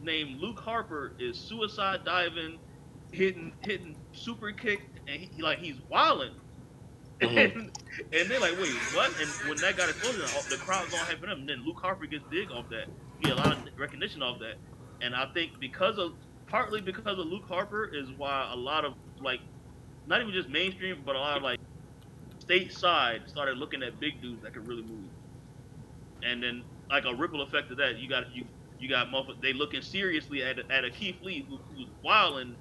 named Luke Harper is suicide diving, hitting super kick, and he's wilding. And they're like, wait, what? And when that got exposure, the crowd's all hyping him. And then Luke Harper gets big off that. He get a lot of recognition off that. And I think partly because of Luke Harper is why a lot of like, not even just mainstream, but a lot of like stateside started looking at big dudes that could really move. And then like a ripple effect of that, you got motherfuckers, they looking seriously at a Keith Lee who's wilding,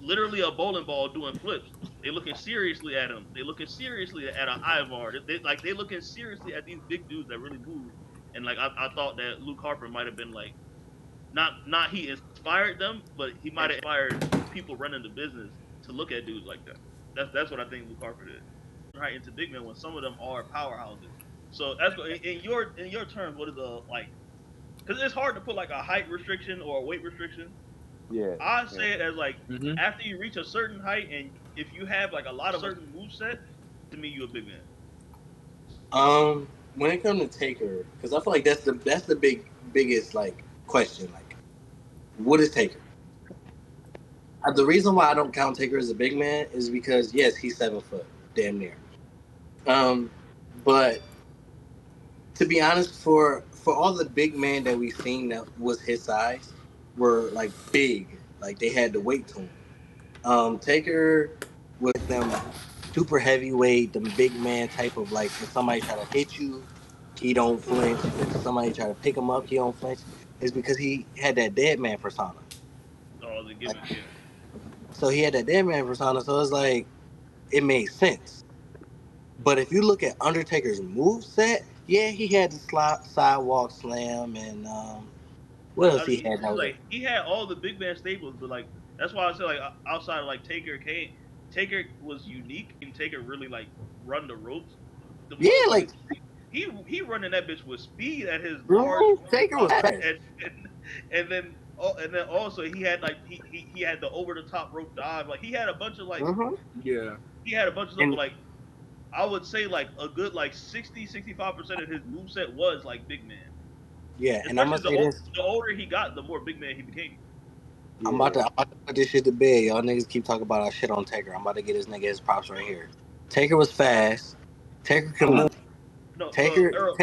literally a bowling ball doing flips. They looking seriously at him. They looking seriously at an Ivar. They looking seriously at these big dudes that really move. And like I thought that Luke Harper might have been like, not he inspired them, but he might have inspired people running the business to look at dudes like that. That's what I think Luke Harper did. Right into big men when some of them are powerhouses. So that's in your terms, what is the like? Because it's hard to put like a height restriction or a weight restriction. Yeah. I say it as like after you reach a certain height and if you have like a lot of certain moveset, to me you a big man. When it comes to Taker, because I feel like that's the biggest like question. Like, what is Taker? The reason why I don't count Taker as a big man is because yes, he's 7 foot, damn near. But to be honest, for all the big men that we've seen that was his size were like big, like they had the weight to him. Taker with them super heavyweight, them big man type of like if somebody try to hit you, he don't flinch. If somebody try to pick him up, he don't flinch. It's because he had that dead man persona. Oh, the gimmick. Yeah. So he had that dead man persona. So it's like it made sense. But if you look at Undertaker's moveset, yeah, he had the sidewalk slam and what else he had? That was like he had all the big man staples, but like that's why I said like outside of like Taker, Taker was unique and Taker really like run the ropes. Yeah, like he running that bitch with speed at his large. Taker was fast. And then also he had like he had the over the top rope dive. Like he had a bunch of like yeah. He had a bunch of stuff, but like I would say like a good like 65% of his moveset was like big man. Yeah, and I'm gonna say this: the older he got, the more big man he became. I'm about to put this shit to bed. Y'all niggas keep talking about our shit on Taker. I'm about to get this nigga his props right here. Taker was fast. Taker can move. No, Taker.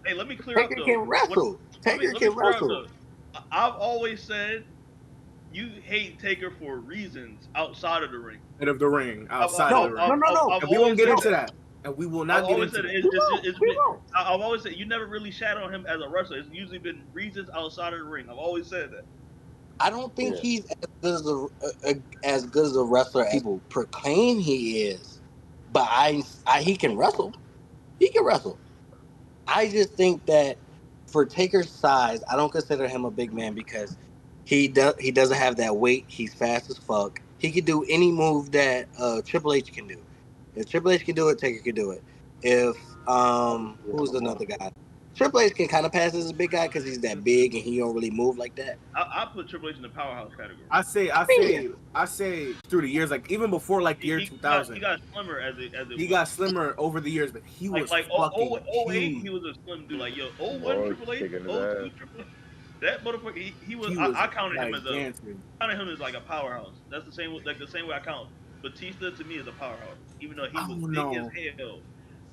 Let me clear Taker up though. can wrestle. Taker can wrestle. I've always said you hate Taker for reasons outside of the ring. Out of the ring, outside of the ring. No. We won't get into that. And we will not get into that. I've always said you never really shat on him as a wrestler. It's usually been reasons outside of the ring. I've always said that. I don't think he's as good as a wrestler as people proclaim he is. But he can wrestle. He can wrestle. I just think that for Taker's size, I don't consider him a big man because he doesn't have that weight. He's fast as fuck. He can do any move that Triple H can do. If Triple H can do it, Taker can do it. If who's another guy? Triple H can kind of pass as a big guy because he's that big and he don't really move like that. I put Triple H in the powerhouse category. I say through the years, like even before like the year 2000, he got slimmer as he got slimmer over the years, but he was like fucking 08, he was a slim dude. Like 01 Triple H, 02 Triple H. That motherfucker, he was. I counted him as like a powerhouse. That's the same way I count Batista to me as a powerhouse, even though he was big as hell.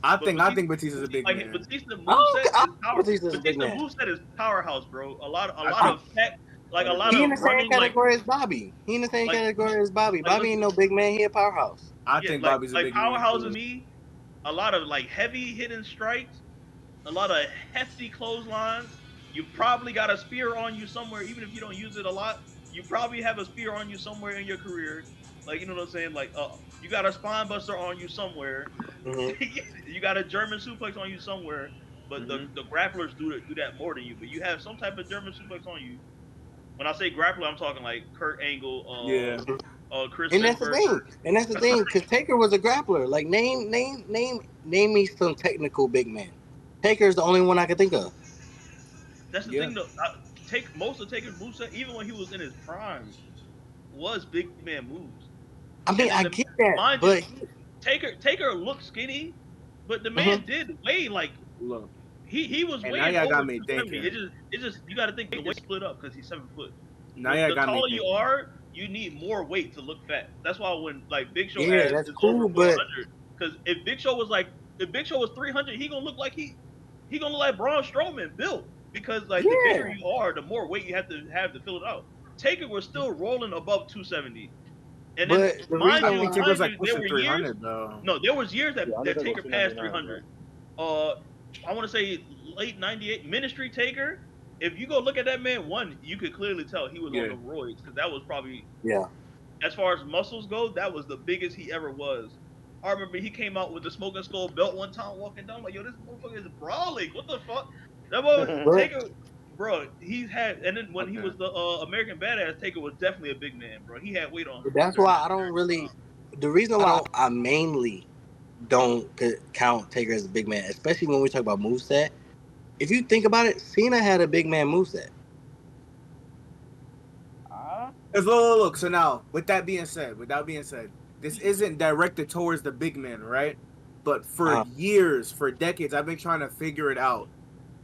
I think Batista's a big man. Batista moveset is powerhouse, bro. A lot of tech, like a lot of. He in the same category as Bobby. He in the same category as Bobby. Bobby ain't no big man. He a powerhouse. I think Bobby's a big man. Like powerhouse to me, a lot of like heavy hidden strikes, a lot of hefty clotheslines. You probably got a spear on you somewhere, even if you don't use it a lot. You probably have a spear on you somewhere in your career. Like, you know what I'm saying? Like, you got a spine buster on you somewhere. Mm-hmm. You got a German suplex on you somewhere. But the grapplers do that more than you. But you have some type of German suplex on you. When I say grappler, I'm talking like Kurt Angle, Chris. And that's the thing. And that's the thing, because Taker was a grappler. Like, name me some technical big man. Taker is the only one I can think of. That's the thing, though. Most of Taker's moveset, even when he was in his prime, was big man moves. I mean, I get that, but Taker looked skinny, but the man did weigh like. Look, he was and weighing now over got me 70. thinking. It just you got to think the weight split up because he's 7 foot. Now the taller you are, you need more weight to look fat. That's why when like Big Show, that's cool, but because if Big Show was 300, he gonna look like he gonna look like Braun Strowman built. Because like the bigger you are, the more weight you have to fill it out. Taker was still rolling above 270. And then Taker was like pushing 300 though. No, there was years that Taker passed 300. I want to say late 98 Ministry Taker. If you go look at that man, you could clearly tell he was on the roids because that was probably as far as muscles go, that was the biggest he ever was. I remember he came out with the Smoking Skull belt one time walking down like, yo, this motherfucker is brawling. What the fuck? That motherfucker Taker, bro, he's had, and then when he was the American Badass, Taker was definitely a big man, bro. He had weight on him. That's why I don't really. The reason why I mainly don't count Taker as a big man, especially when we talk about moveset. If you think about it, Cena had a big man moveset. Look. So now, with that being said, this isn't directed towards the big man, right? But for years, for decades, I've been trying to figure it out.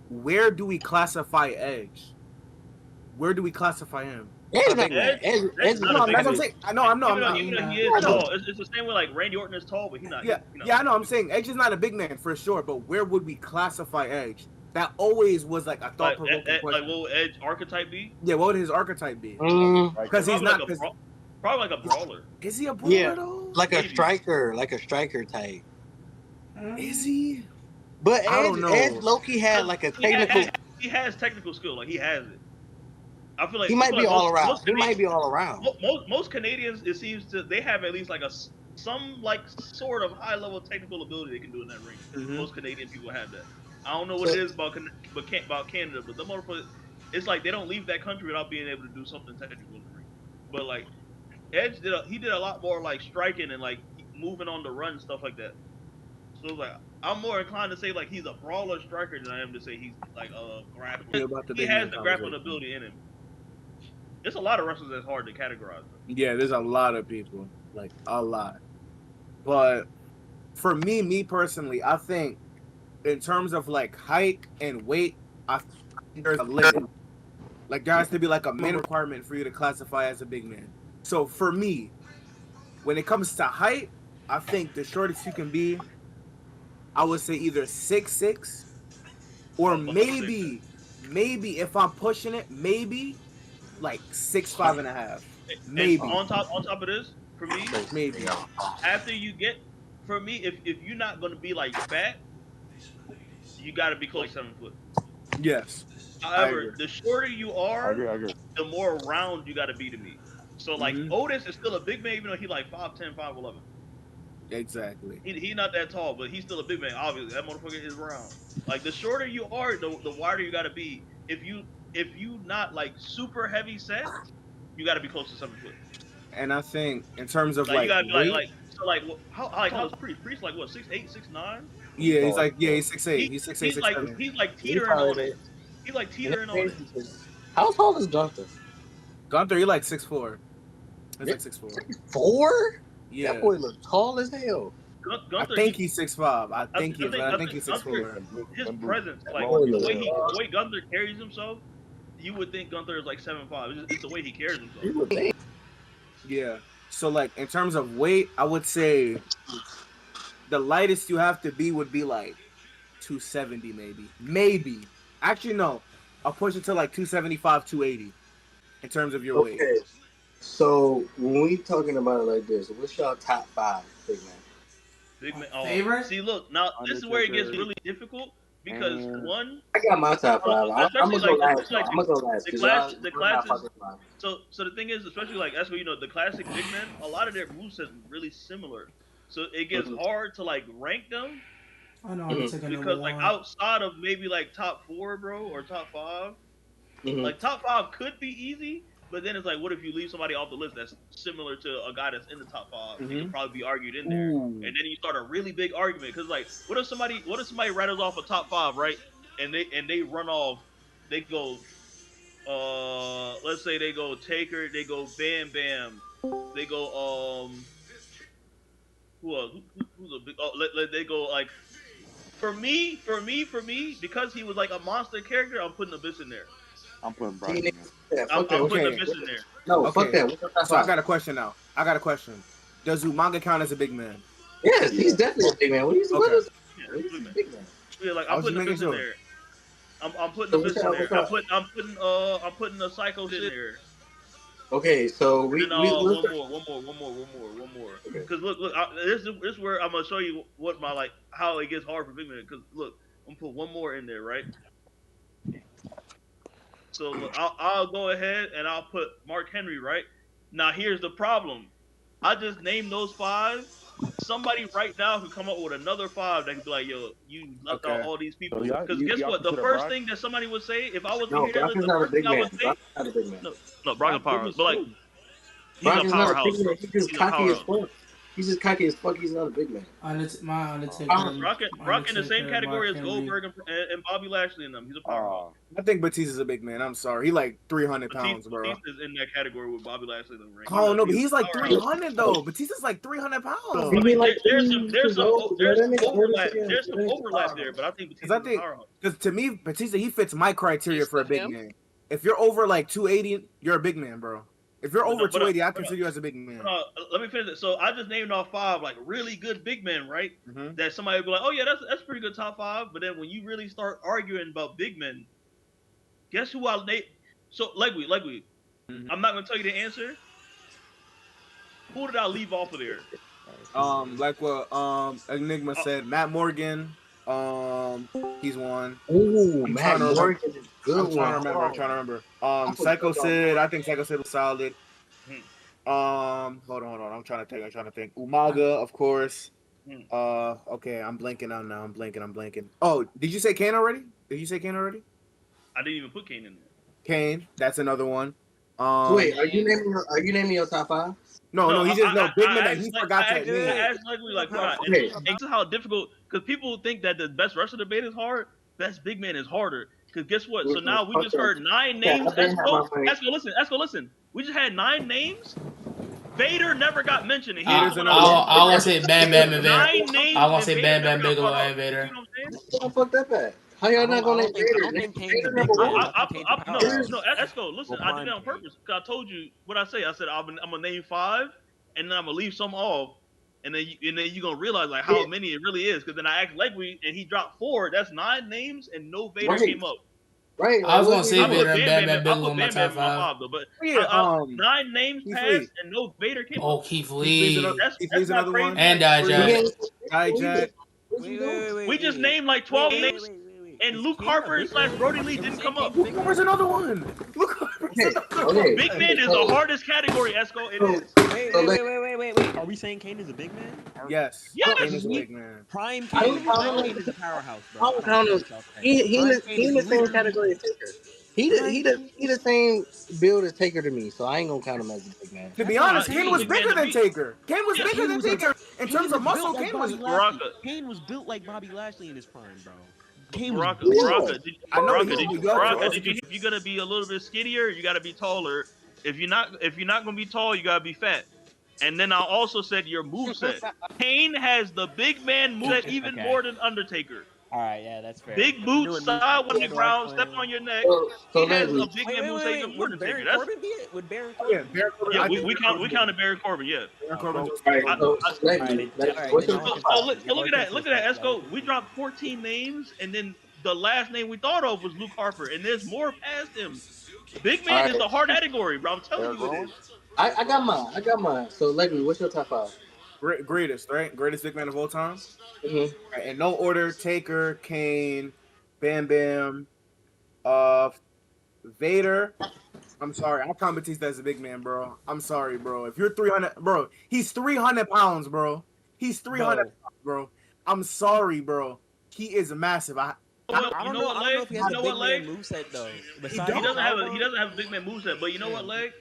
Where do we classify Edge? where do we classify him? Edge not Edge- Edge Edge No, not a big that's what I'm dude. saying. I know, I'm Even not. though he I is know. tall, it's the same way like Randy Orton is tall, but he's not. Yeah, he's not. yeah, I know. I'm saying Edge is not a big man for sure, but where would we classify Edge? That always was like a Like, thought-provoking like question. what would Edge archetype be? Yeah, what would his archetype be? Because Because he's not. Like probably like a brawler. Is he a brawler Yeah. though? like a Maybe. striker type. Is he? But I don't know. Edge Loki had like a technical. He has technical skill. Like he has it. I feel like He might I feel be like all most- around. most He might Canadians- be all around. Most Canadians, it seems to they have at least like some like sort of high level technical ability they can do in that ring. Mhm. Most Canadian people have that. I don't know what it is about Canada, but the motherfucker, it's like they don't leave that country without being able to do something technical in the ring. But like Edge did a lot more like striking and like moving on the run and stuff like that. So like I'm more inclined to say like he's a brawler striker than I am to say he's like a grappler. About the He big has man the grappling conversation. ability in him. There's a lot of wrestlers that's hard to categorize. Yeah, there's a lot of people, like a lot. But for me personally, I think in terms of like height and weight, I think there's a limit. Like there has to be like a minimum requirement for you to classify as a big man. So for me, when it comes to height, I think the shortest you can be, I would say either 6'6", or maybe if I'm pushing it, maybe like 6'5.5". Maybe. And on top of this, for me, Maybe. after you get, for me, if you're not gonna be like fat, you gotta be close to 7 foot. Yes. However, agree. the shorter you are, I agree. the more round you gotta be to me. So like Mhm. Otis is still a big man, even though he like 5'10", 5'11". Exactly. He not that tall, but he's still a big man. Obviously, that motherfucker is round. Like the shorter you are, the wider you gotta be. If you not like super heavy set, you gotta be close to 7 foot. And I think in terms of Like, you like, gotta be weight, like so like how is Priest like what 6'8", 6'9"? yeah, he's 6'8". He's 6'8", He's like 6'7". he's like teetering on it. He's like teetering on it. How tall is Gunther? Gunther, he like 6'4". He's like 6'4". 4? Yeah. That boy look tall as hell. I Gunther, think he's 6'5". I I think he's Gunther- 6'4". his presence, like Oh, the yeah. way Gunther carries himself, you would think Gunther is like 7'5". It's the way he carries himself. You would think. Yeah. So like in terms of weight, I would say the lightest you have to be would be like 270 maybe. Maybe. Actually no. I'll push it to like 275, 280 in terms of your weight. Okay. So when we talking about it like this, what's y'all top 5 big man? Big man. Oh, Favorite? see, look, now this is where it gets Undertaker. really difficult because one, I got my top 5. I'm gonna go last. I'm gonna go last. the 'cause class- y'all- the I'm not classes- fucking with mine. so the thing is, especially like that's what the classic big men, a lot of their moves are really similar. So it gets hard to like rank them I know I'm taking number because like one. outside of maybe like top 4, bro, or top 5, Mhm. like top 5 could be easy. But then it's like, what if you leave somebody off the list that's similar to a guy that's in the top 5? It could probably be argued in there. Ooh. And then you start a really big argument because, like, what if somebody rattles off a top 5, right? And they run off, they go, let's say they go Taker, they go Bam Bam, they go who else? Who's a big? Oh, they go like, for me, because he was like a monster character, I'm putting Abyss in there. I'm putting Brock in there. Yeah, I'm fuck that. putting okay. Abyss in there. No, Okay. fuck that. What's your top So I 5? got a question now. Does Umaga count as a big man? Yes, he's definitely a big man. What is Okay. what is Yeah, he's big a man. big man? Yeah, like I I'm was putting just Abyss in making there. I'm putting So Abyss in what's there. up? I'm putting a Psycho shit in there. Okay, so we And then, let's- one more. Okay. Because look, this is where I'm gonna show you what my like how it gets hard for big men. Because look, I'm gonna put one more in there, right? So look, I'll go ahead and I'll put Mark Henry, right? Now here's the problem. I just named those 5. Somebody right now could come up with another 5 that could be like, yo, you left Okay. out all these people. So y'all- Because you- guess y'all what? The consider first Brock? thing that somebody would say, if I was No, here, Brock the is not a first big thing I man. would say, Brock is not a big man. no, Brock is powerhouse, but like, he's Brock a is not a powerhouse. big man. He's just He's a cocky as powerhouse. fuck. He's just cocky as fuck. He's not a big man. My Undertaker. Brock in the same Undertaker, category Mark as Henry. Goldberg and Bobby Lashley and them. He's a powerhouse. Oh, I think Batista's a big man. I'm sorry. He like 300 pounds, bro. Batista's in that category with Bobby Lashley and them. Right? Oh no, but he's like powerhouse. 300 though. Batista's like 300 pounds. He be like, There's some old, bro. That nigga old overlap. as hell. There's some That nigga's overlap powerhouse. there, but I think Because I Batista's think, a powerhouse. because to me, Batista he fits my criteria for a big Him? man. If you're over like 280, you're a big man, bro. If you're over 280, I consider you as a big man. Let me finish it. So I just named off 5 like really good big men, right? Mm-hmm. That somebody would be like, oh yeah, that's pretty good top 5. But then when you really start arguing about big men, guess who I name? So Legwe, Mm-hmm. I'm not gonna tell you the answer. Who did I leave off of there? Like what Enigma said, Matt Morgan. He's one. Ooh, Matt Morgan is good. I'm trying to remember. Psycho Sid. I think Psycho Sid was solid. Hold on. I'm trying to think. Umaga, of course. Okay, I'm blanking out now. I'm blanking. Oh, did you say Kane already? I didn't even put Kane in there. Kane, that's another one. Wait, are you naming your top 5? No, he just big man that he forgot to name. I asked Legwe like, and this is how difficult, because people think that the best wrestler debate is hard. Best big man is harder. Because guess what? So now we just heard 9 names. Esco, listen. We just had 9 names. Vader never got mentioned. I want to say Bam Bam and Vader. I want to say Bam Bam Bigelow and Vader. You know what I'm saying? Fuck that back. How y'all not gonna name Vader? Vader number 1. No, Esco, listen, I did that on purpose. Because I told you what I say. I said I'm gonna name 5, and then I'm gonna leave some off, and then you're gonna realize like how many it really is. Because then I asked Legwe, and he dropped 4. That's 9 names, and no Vader came up. Right. I was gonna say Vader and Bam Bam Bigelow in my top 5. But 9 names passed, and no Vader came up. Oh, Keith Lee. That's not crazy. And Dijak. We just named like 12 names. And Luke Harper / Brody Lee didn't come up. Luke Harper's another one. Big man is the hardest category, Esco. It is. Wait. Are we saying Kane is a big man? Yes. Kane is a big man. Prime Kane is a powerhouse, bro. He in the same category as Taker. He the same build as Taker to me, so I ain't gonna count him as a big man. To be honest, Kane was bigger than Taker. In terms of muscle. Kane was built like Bobby Lashley in his prime, bro. Baraka, if you're gonna be a little bit skinnier, you gotta be taller. If you're not gonna be tall, you gotta be fat. And then I also said your moveset. Kane has the big man moveset even more than Undertaker. All right, yeah, that's fair. Big boots, side with the ground, step on your neck. He has a big man moveset even more than Taker. Would Baron Corbin? Yeah, we counted Baron Corbin. Yeah. Look at that. Look at that, Esco. We dropped 14 names, and then the last name we thought of was Luke Harper, and there's more past him. Big man is the hard category, bro. I'm telling you it is. I got mine. So, Legwe, what's your top 5? Greatest, right? Greatest big man of all time. Mm-hmm. Right, in no order: Taker, Kane, Bam Bam, Vader. I'm sorry, I count Batista as a big man, bro. I'm sorry, bro. If you're 300, bro, he's 300 pounds, bro. He's 300 pounds, bro. I'm sorry, bro. He is massive. I don't know if he has a big man moveset though. He doesn't have a big man moveset, but you know what, Leg?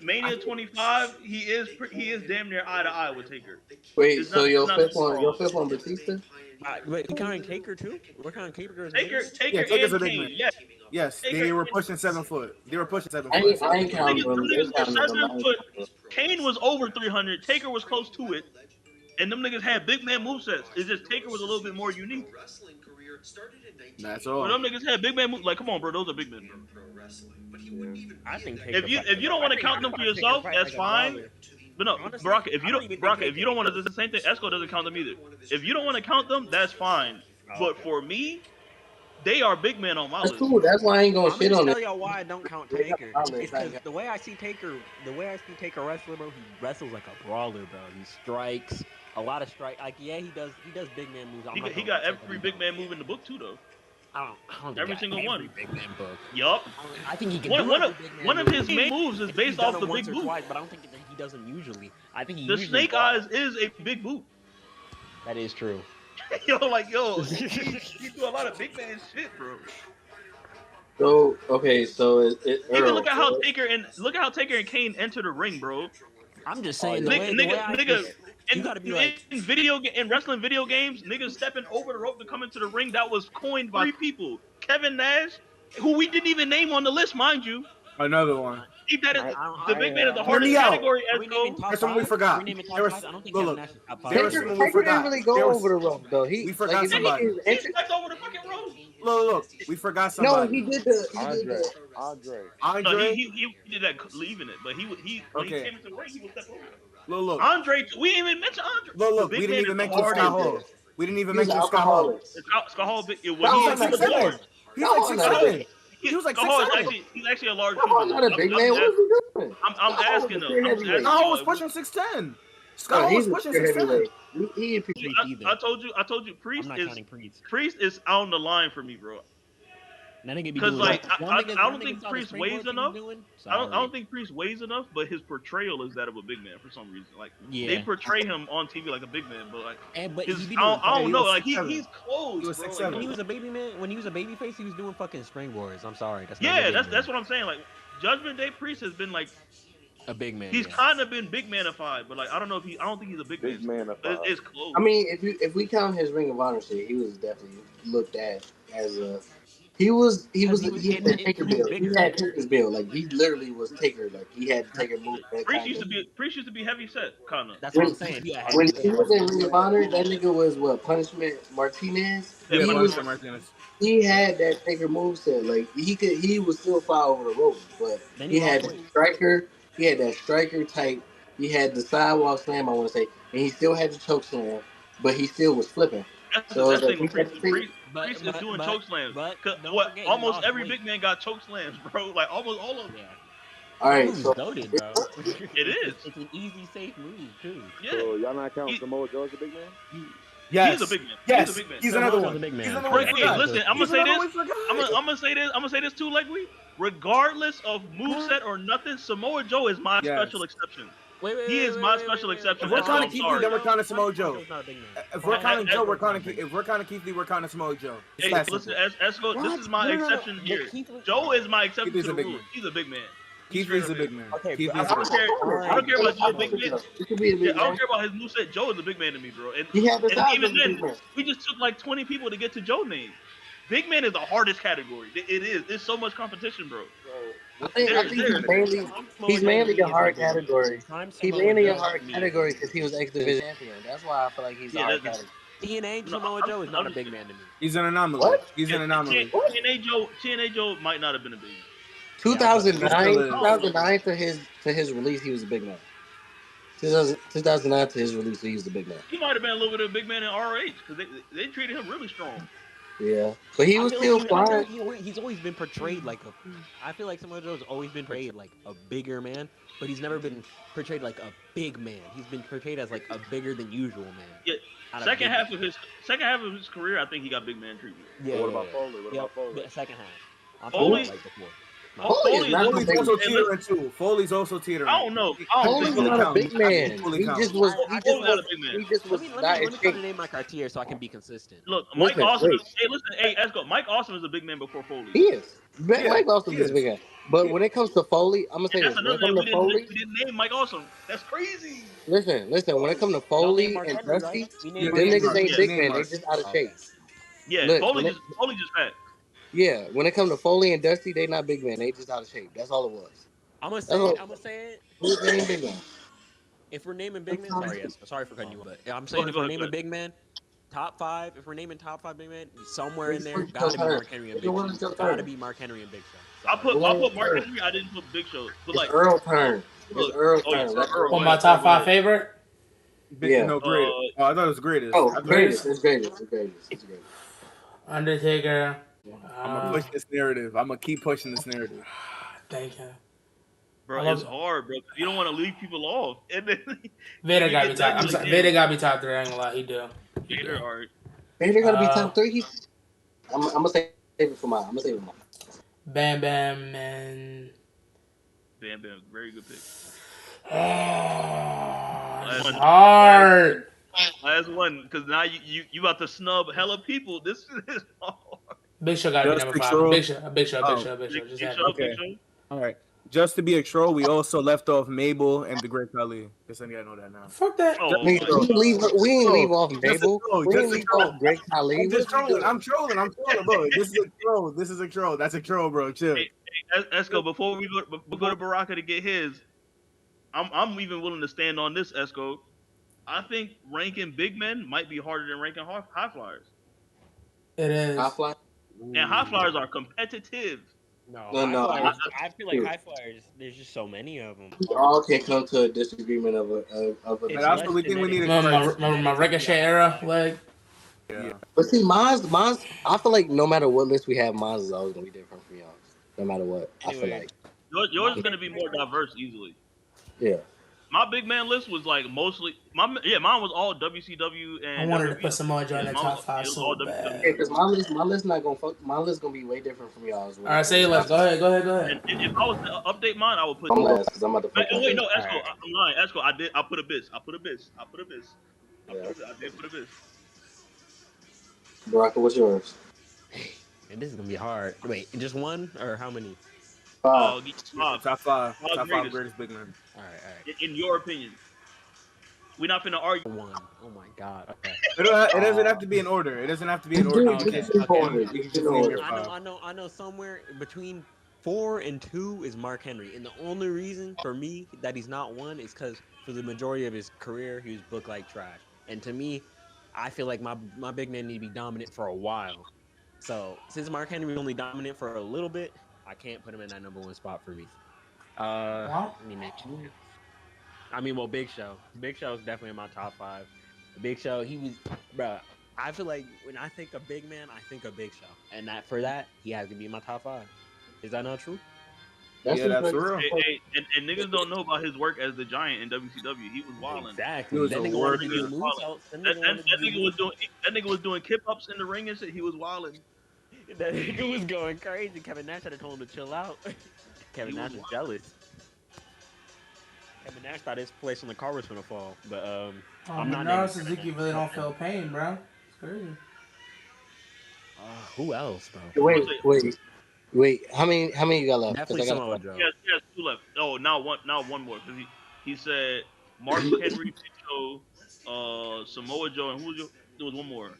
Mania 25, he is damn near eye to eye with Taker. Wait, so your fifth one, Batista? Wait, we counting Taker too? We're counting Taker as Taker's a big man. Yes, they were pushing 7 foot. I ain't counting them. Kane was over 300. Taker was close to it. And them niggas had big man movesets. It's just Taker was a little bit more unique. That's all. But them niggas had big man moves. Like, come on, bro. Those are big men, bro. I think Taker, if you don't want to count them for yourself, that's fine. But no, Baraka, if you don't want to do the same thing, Esco doesn't count them either. If you don't want to count them, that's fine. But for me, they are big men on my list. That's cool. That's why I ain't gonna shit on it. I'll tell y'all why I don't count Taker. It's because the way I see Taker wrestler, bro, he wrestles like a brawler, bro. He strikes a lot of strike. Like, yeah, he does big man moves. He got every big man move in the book too, though. I don't every single one. Big man book. Yup. I think he can one of his main moves is based off the big boot. Twice, but I don't think that he does them usually. I think the Snake Eyes is a big boot. That is true. you do a lot of big man shit, bro. So okay, so even look at how Taker and Kane enter the ring, bro. I'm just saying, nigga. In wrestling video games, niggas stepping over the rope to come into the ring. That was coined by 3 people. Kevin Nash, who we didn't even name on the list, mind you. Another one. The big man is the hardest category. That's what we forgot. I don't think Kevin Nash is top 5. Taker didn't really go over the rope, though. We forgot somebody. He stepped over the fucking rope. Look. We forgot No, somebody. he did the. Andre. No, Andre. he did that leaving it, but he when he Okay. came into the ring, he was stepping over. Look. Andre, we didn't even mention Andre. Look. The We big didn't man even is mention the hardest. Scott Hall. We didn't even He was mention an Scott Hall. alcoholic. Scott Hall, well, He was like he's a large. 6'7". He's like Scott Hall not 6'7". He was like Scott Hall is 6'7". he's actually a large Scott Hall human. not a big man. What is he doing? I'm Scott Hall asking was a though. pure I'm just heavyweight. asking Scott Hall y'all, was pushing 6'10". Scott Hall was He's a pushing pure 6'10". heavyweight. He ain't Priest either. I told you, Priest I'm not is counting Priest. Priest is on the line for me, bro. That nigga be Because doing like that. I don't think Priest weighs enough. I don't Sorry. think Priest weighs enough, but his portrayal is that of a big man for some reason. Like Yeah. they portray him on TV like a big man, but like But his, he be I doing don't he know, was like 6'7". he's close. He was bro. 6'7". when he was a baby man, when he was a baby face, he was doing fucking Spring Wars. I'm sorry. That's not Yeah, a big that's man. what I'm saying. Like Judgment Day Priest has been like A big man. he's yeah. kind of been big manified, but like I don't think he's a big Big man. man. But it's close. I mean, if we count his Ring of Honor shit, he was definitely looked at as a. He had that Taker build. He had Taker's build. Like he literally was Taker. Like he had Taker move. Priest used to be heavy set, kind of. That's what I'm saying. Yeah, When he was in Ring of Honor, that nigga was what, Punishment Martinez. Yeah, Yeah, Martinez. He had that Taker moveset. Like he would still fly over the rope, but Then he he had lost that weight. striker. He had that striker type. He had the sidewalk slam, I want to say, and he still had the choke slam, but he still was flipping. That's So the it's thing. like, Priest is doing choke slams. But don't What? forget, he Almost lost every weight. big man got choke slams, bro. Like almost all of them. Yeah. all right, That move's so goated, bro. It is. It's an easy, safe move too. Yeah. So y'all not counting He- Samoa Joe as a big man? Yes. He's a big man. Yes. He's a big man. He's Samoa another Joe's one. a big man. He's another Right, one. hey, listen, I'm gonna say this. I'm I'm gonna say this too, like regardless of moveset or nothing, Samoa Joe is my Yes. special exception. Wait, He is my special exception. If we're That's counting all I'm Keith sorry. Lee, then we're counting Samoa Joe. Joe's not a big man. If we're counting Hey, Joe, we're counting If we're counting Keith Lee, we're counting Samoa Joe. It's Hey, that listen, simple. Esco, this is my No, no, no. exception But here. Keith Lee- Joe is my exception Keith to Lee's the a big rule. man. He's a big man. Keith Lee's a big man. Okay, Keith but Lee's I a don't big care. man. I don't care about Joe big man. He could be a big Yeah, I don't man. care about his moveset. Joe is a big man to me, bro. And, He had the size even of a big then, man. we just took like 20 people to get to Joe's name. Big man is the hardest category. It is. There's so much competition, bro. I think he's mainly a hard category. He's mainly a hard category because he was X Division champion. That's why I feel like he's a hard category. TNA Samoa Joe is not a big man to me. He's an anomaly. What? He's an anomaly. TNA Joe might not have been a big man. 2009 to his release, he was a big man. 2009 to his release, he was a big man. He might have been a little bit of a big man in ROH because they treated him really strong. Yeah, but he was still flying. He's always been portrayed like a. I feel like Samoa Joe's always been portrayed like a bigger man, but he's never been portrayed like a big man. He's been portrayed as like a bigger than usual man. Yeah, Not a second big half man. of his career, I think he got big man treatment. Yeah. What about Foley? What about Foley? The second half. I'm Foley- talking about like before. Foley is not a Foley's big also man. teetering too. Foley's also teetering. I don't know. I don't Foley's think not a big man. Fully He count. just was. Foley's not a big man. He just was Let not me in try shape. to name my criteria so I can be consistent. Look, Mike Listen, Austin. wait. Hey, let's go. Mike Austin is a big man before Foley. He is. Yeah, Mike Austin he is is. a big man. But when it comes to Foley, I'm gonna say That's this. When it another thing. comes to We Foley, didn't name Mike Austin. That's crazy. listen. When it comes to Y'all Foley named Mark and Henry, Dusty, right? We them named Mark niggas Henry. ain't Yeah, big name man. They Mark. just out of shape. Yeah, Look, Foley when just fat. Yeah, when it comes to Foley and Dusty, they not big man. They just out of shape. That's all it was. I'm gonna say it. They ain't big man. If we're naming big men, sorry for cutting you off, but I'm Go saying ahead, if go we're ahead, naming go big men, top five. If we're naming top five big men, somewhere in there It's gotta be your Mark turn. Henry and It's Big your Show. turn. Gotta be Mark Henry and Big Show. I put Well, Mark sure. Henry. I didn't put Big Show, but It's like Earl turn. Look, It's Earl oh, yeah, turn. so Let Earl. Earl Well, my top five favorite. Yeah. No, greatest. Oh, I thought it was greatest. Oh, greatest. It's greatest. Undertaker. I'm gonna push this narrative. I'm gonna keep pushing this narrative. Thank you. Bro, I love it's it. hard, bro. You don't want to leave people off. And then Vader you got get me top. done I'm with sorry. the Vader game. got me top three. I ain't gonna lie. He do. Vader, all right. Vader gotta be Uh, top three. I'm gonna save it for mine. Bam Bam and Bam Bam, very good pick. it's hard. Last one, because now you about to snub hella people. This is hard. Big Show gotta be Just number Big five. Show? Big Show. Big Show. Oh. Big Show. Big Show. Just Big have Show, it. Big Okay. Show. All right. Just to be a troll, we also left off Mabel and the Great Khali. Guess I gotta know that now. Fuck that. Oh, We my ain't leave off Just Mabel. a troll, We just ain't a leave troll. off Great Khali. I'm just trolling. I'm trolling, bro. This is a troll. That's a troll, bro. Chill. Hey, Esco, before we go to Baraka to get his, I'm even willing to stand on this, Esco. I think ranking big men might be harder than ranking high flyers. It is. High fly. and high flyers are competitive. No, No, I feel like high flyers. There's just so many of them. We all can come to a disagreement of a. It's And also, we think we need a Remember my Ricochet era leg? Yeah. But see, mine's. I feel like no matter what list we have, mine's is always gonna be different from y'all. No matter what, I feel Anyway. like Yours is gonna be more diverse easily. yeah. My big man list was like mostly mine was all WCW I and wanted to WWE. put Samoa Joe in the Mine top was- five it was so all bad. Yeah, because my list not gonna fuck. My list gonna be way different from y'all's. All right, say your list. Go ahead. And if I was to update mine, I would put. I'm last because I'm about to. Wait, no, Esco, Alright. I'm lying. Esco, I put Abyss. I did put Abyss. Baraka, what's yours? And this is gonna be hard. Wait, just one or how many? Five. Top five greatest. greatest big men. All right. In your opinion, we're not finna argue. One. Oh my god. Okay. It doesn't have to be in order. It doesn't have to be in order. Okay. You can just name your five. I know somewhere between 4 and 2 is Mark Henry, and the only reason for me that he's not one is because for the majority of his career he was booked like trash, and to me, I feel like my big man need to be dominant for a while. So since Mark Henry was only dominant for a little bit, I can't put him in that number one spot for me. Wow. Well, Big Show. Big Show is definitely in my top 5. Big Show, he was, bruh. I feel like when I think of big man, I think of Big Show, and for that, he has to be in my top 5. Is that not true? That's real. And niggas don't know about his work as the Giant in WCW. He was wilding. Exactly. He was That a nigga wanted to worker. do moonsaults. That nigga was doing kip ups in the ring and shit. He was wilding. That nigga was going crazy. Kevin Nash had to tell him to chill out. Kevin Nash was jealous. Kevin Nash thought his place on the car was gonna fall, but I'm not. Minoru Suzuki really don't feel pain, bro. It's crazy. Who else, bro? Wait. How many you got left? Definitely Samoa Joe. He has 2 left. Oh, now one more. Cause he said Mark Henry, Big Show, Samoa Joe, and there was one more.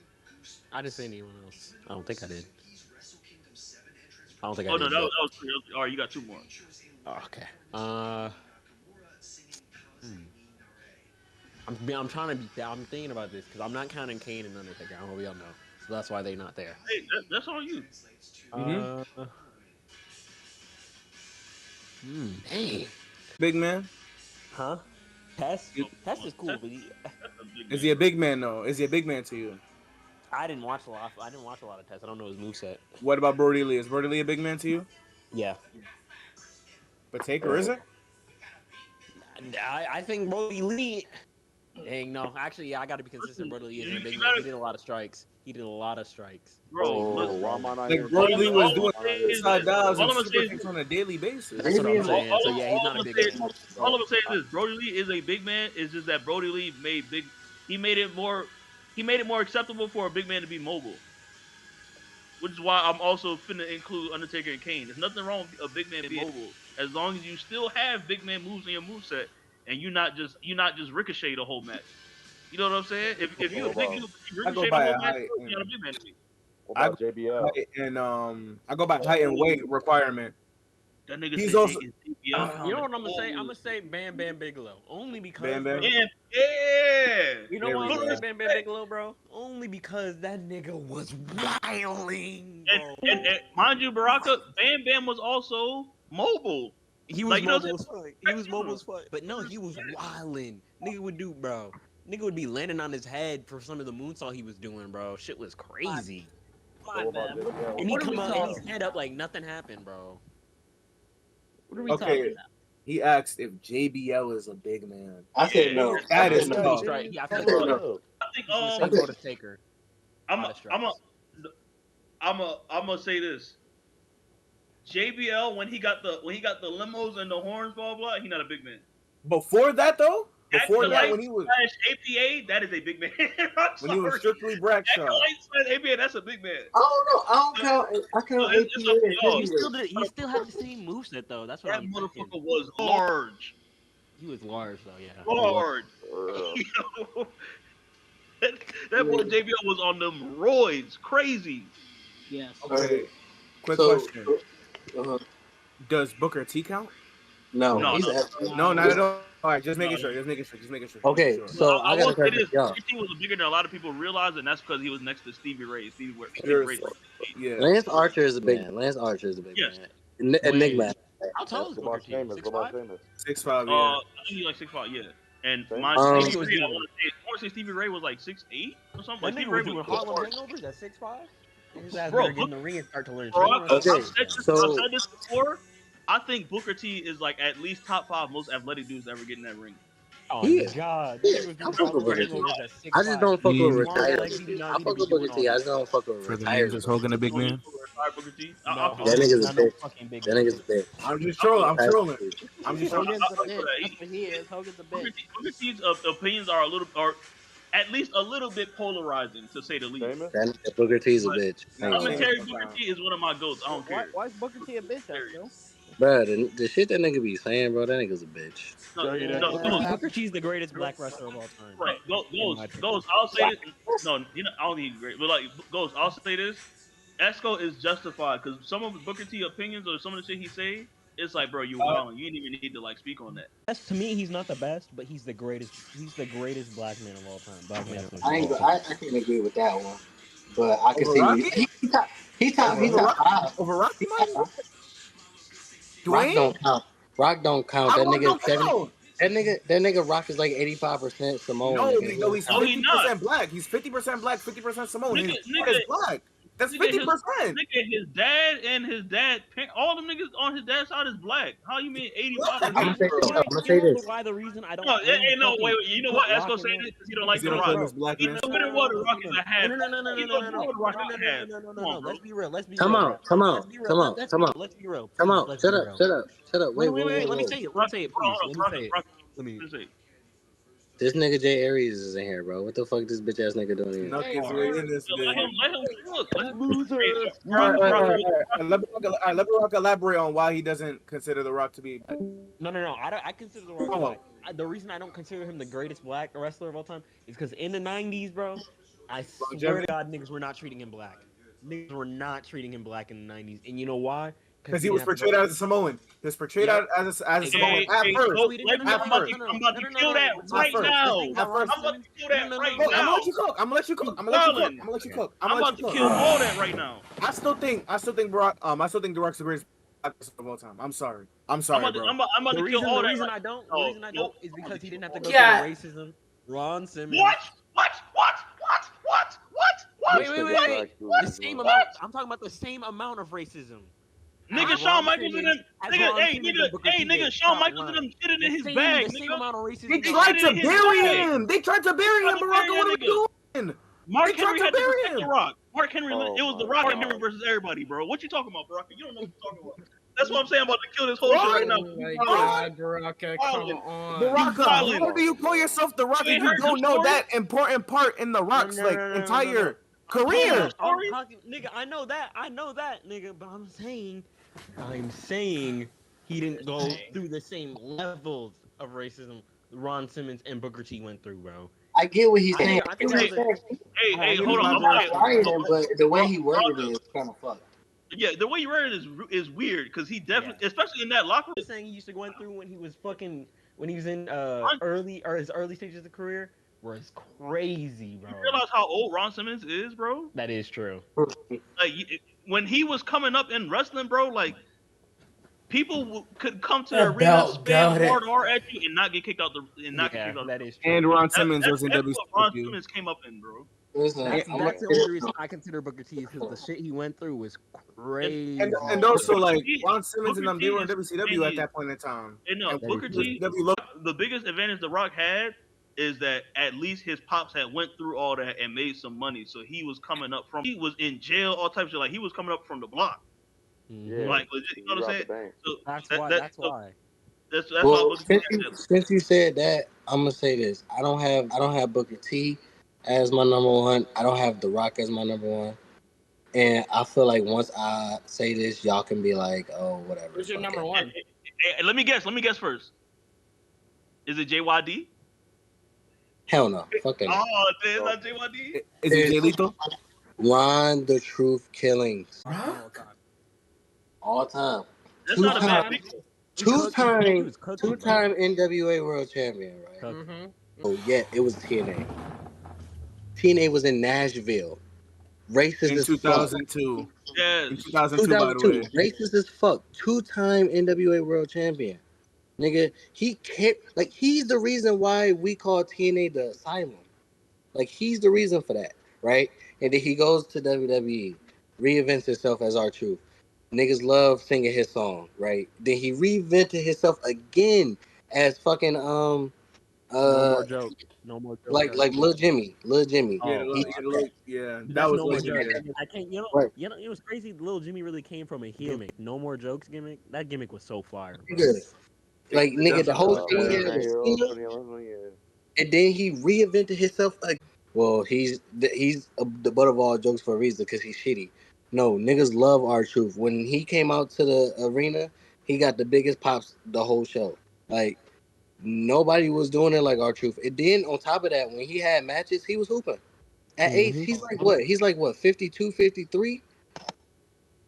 I didn't say anyone else. I don't think I did. I don't think I Oh did. no, that was 3. All right, you got 2 more. Oh, okay. I'm trying to be. I'm thinking about this because I'm not counting Kane and Undertaker. I don't know if y'all know, so that's why they're not there. Hey, that's all you. Dang. Big man. Huh? Test is cool, but Is he a big man though? Is he a big man to you? I didn't watch a lot of Test. I don't know his moveset. What about Brody Lee? Is Brody Lee a big man to you? Yeah. But Taker isn't? I think Brody Lee. Dang, no. Actually, yeah, I got to be consistent. Brody Lee isn't a big man. He did a lot of strikes. Bro, Like Brody Lee was doing inside dives and all I'm super saying kicks on a daily basis. That's what I'm saying. So yeah, he's not a big man. all I'm saying is this: Brody Lee is a big man. It's just that Brody Lee made it more acceptable for a big man to be mobile. Which is why I'm also finna include Undertaker and Kane. There's nothing wrong with a big man being mobile, as long as you still have big man moves in your moveset, and you're not just ricochet the whole match. You know what I'm saying? If you ricochet the whole match, you're not a big man to me. What about JBL? And I go by height and weight requirement. That nigga He's said also- You know what I'm gonna say? I'm gonna say Bam Bam Bigelow. Only because Bam Bam? Yeah. You know There why we I'm go. gonna say Bam Bam Bigelow, bro? Only because that nigga was wilding, bro. And mind you, Baraka, Bam Bam was also mobile. He was like, you know mobile as fuck. He was mobile as fuck. But no, he was wilding. Nigga would do, bro. Nigga would be landing on his head for some of the moonsault he was doing, bro. Shit was crazy. What about JBL? And he come out and he stand up like nothing happened, bro. What are we Okay. talking about? He asked if JBL is a big man. I said no. That is No, tough. he's right. Yeah, I I feel said like no. I think he's the same boat as Taker. I'm gonna say this. JBL when he got the limos and the horns, blah blah, he not a big man. Before that though? Before Acting that, like when he was APA, that is a big man. when he was strictly Bradshaw. APA, that's a big man. I don't know. I don't count. I count It's APA. up to as y'all. heavyweight. He still had the same moveset though. That's what That I'm thinking. motherfucker was large. He was large though, yeah. Large. that boy JBL was on them roids, crazy. Yes. Okay. Quick So- question. Does Booker T count? No, No, he's no. absolutely No, not at all. All right, just making sure. Just making sure. Okay, Sure. so I I will gotta say tell this: y'all. Booker T was bigger than a lot of people realize, and that's because he was next to Stevie Ray. Stevie Sure, Ray. so, yeah. Lance Archer is a big man. Lance Archer is a big Yes. man. Enigma. How tall is That's Booker T? famous. 6'5"? 6'5", I yeah. think he's like 6'5", yeah. And Same. my Um, Stevie was Ray, I doing- want to say Stevie Ray was like 6'8" or something. That Like nigga Stevie was Ray doing was Harlem short. hangovers at 6'5". His ass Bro, better get in the ring and start to learn. Bro, chain I've wrestling. Okay, said so this before. I think Booker T is like at least top 5 most athletic dudes to ever get in that ring. Oh he, God, yeah, that nigga was I doing fuck with Harlem Booker T. hangovers at 6'5". I just don't fuck with Yeah. Small retired. legs, he did not I need fuck to with be Booker doing all T. I that. just don't fuck with For the retired. name, just Hogan, a big Oh, you man. retired Booker T? No, I feel That Hogan's nigga's a not no bitch. fucking big That man. nigga's a bitch. I'm just trolling. I'm That's trolling. the I'm just Hogan's trolling. a I bitch. feel that. That's what he is. Hogan's a bitch. Booker T's opinions are at least a little bit polarizing, to say the least. That nigga Booker T's a But bitch. I ain't gonna lie. Commentary Booker T is one of my goats. I don't care. Why is Booker T a bitch, though? Bro, the shit that nigga be saying, bro, that nigga's a bitch. No, Booker T's the greatest black wrestler of all time. right. In my opinion. Goes. I'll say this. No, I don't think he's great, but like goes. I'll say this. Esco is justified because some of Booker T opinions or some of the shit he say, it's like, bro, you wrong. You didn't even need to like speak on that. To me, he's not the best, but he's the greatest. He's the greatest black man of all time. Black man. I can't agree with that one, but I can Over see Rocky? he top five. Over Rocky, man? Rock Dwayne? don't count. Rock don't count. How That long nigga don't 70. count? That nigga Rock is like 85% Samoan. No, nigga. no, he's No, he not. 50% black. He's 50% black, 50% Samoan. Nigga, His blood is black. That's 50%. Nigga, his dad and his dad, all them niggas on his dad's side is black. How you mean 85%? I'm gonna say You know this. why the reason I don't. No, really ain't no fucking way. You know what? put Esco Rock saying in this because he don't like You the don't call Rock. this black He man? know better what the Rock is a half. No. He know what the Rock is a half. No. Let's be real. Let's be Come real. on, come on, Let's be real. come on, Let's come be on. real. Let's be real. Come Please, on, let's shut be up, real. shut up, shut up. Wait. Let me say it. Let me say it, please. Let me say it. Let me. This nigga Jay Aries is in here, bro. What the fuck this bitch ass nigga doing here? Nuck is really in this Let bitch. him cook. Loser. All right. Let me Rock elaborate on why he doesn't consider The Rock to be. No. I consider The Rock black. The reason I don't consider him the greatest black wrestler of all time is because in the 90s, bro, I swear to God, niggas were not treating him black. Niggas were not treating him black in the 90s. And you know why? Because he was portrayed as a Samoan. He was portrayed out as a Samoan at first. I'm about to kill that right now. I'm about to kill that right Look, I'm now. gonna let you cook. I'm gonna let you cook. I'm gonna let you cook. I'm about to kill all that right now. I still think The Rock's the greatest actor of all time. I'm sorry, I'm bro. about to kill all that. The reason I don't is because he didn't have to go Yeah. through the racism. Ron Simmons. What? Wait. The same amount. I'm talking about the same amount of racism. Nigga, Shawn Michaels in them. Nigga, Shawn Michaels in them shitting in his bag. The same amount of racism. They tried to bury him. They tried to bury him. Baraka, what are we doing? Mark They tried Henry to had to bury protect him. The Rock. Mark Henry, Oh, it was The my Rock and God. Henry versus everybody, bro. What you talking about, Baraka? You don't know what you're talking about. That's what I'm saying. I'm about to kill this whole shit right now. Oh my God, Baraka, come on. Baraka, how do you call yourself The Rock if you don't know that important part in The Rock's entire career? Nigga, I know that, nigga. But I'm saying he didn't go through the same levels of racism Ron Simmons and Booker T went through, bro. I get what he's saying. Hey, hold on. But the way he worded it is kind of fucked. Yeah, the way you worded it is weird because he definitely, especially in that locker room. Saying he used to go through when he was in his early stages of career was crazy, bro. You realize how old Ron Simmons is, bro? That is true. Like when he was coming up in wrestling, bro, like people could come to the arena, spam hard at you, and not get kicked out That is true. And Ron Simmons was in That's what Ron WCW. Simmons came up in, bro. That's the only reason I consider Booker T because the shit he went through was crazy. And also, like, Ron Simmons and them, they were in WCW at that point in time. And no, Booker T, the biggest advantage The Rock had is that at least his pops had went through all that and made some money. So he was coming up he was in jail, all types of like he was coming up from the block. Yeah, like legit, you know what I'm saying? So That's why. That's Well, why since you said that, I'm gonna say this. I don't have Booker T as my number one. I don't have The Rock as my number one. And I feel like once I say this, y'all can be like, oh, whatever. Who's your number one? Hey, let me guess first. Is it JYD? Hell no. Fuck that. Oh, it's not JYD? Is it Jay Lethal? Ron the Truth Killings. All time. That's not a bad pick. Two-time NWA World Champion, right? Mm-hmm. Oh yeah, it was TNA. TNA was in Nashville. Racist In as fuck. 2002. Yes. In 2002, by the way. Racist as fuck. Two-time NWA World Champion. Nigga, he can't, like, he's the reason why we call TNA the Asylum. Like, he's the reason for that, right? And then he goes to WWE, reinvents himself as R-Truth. Niggas love singing his song, right? Then he reinvented himself again as fucking No more joke. No more joke. like Lil Jimmy. Yeah, that That's was no more jokes. legendary. I can't. You know, it was crazy. Lil Jimmy really came from a heel gimmick. No more jokes gimmick. That gimmick was so fire. Bro. Like, nigga, the whole thing and then he reinvented himself again. Well, he's the butt of all jokes for a reason because he's shitty. No, niggas love R-Truth. When he came out to the arena, he got the biggest pops the whole show. Like, nobody was doing it like R-Truth. And then on top of that, when he had matches, he was hooping. At age, he's like what? He's like what? 52, 53?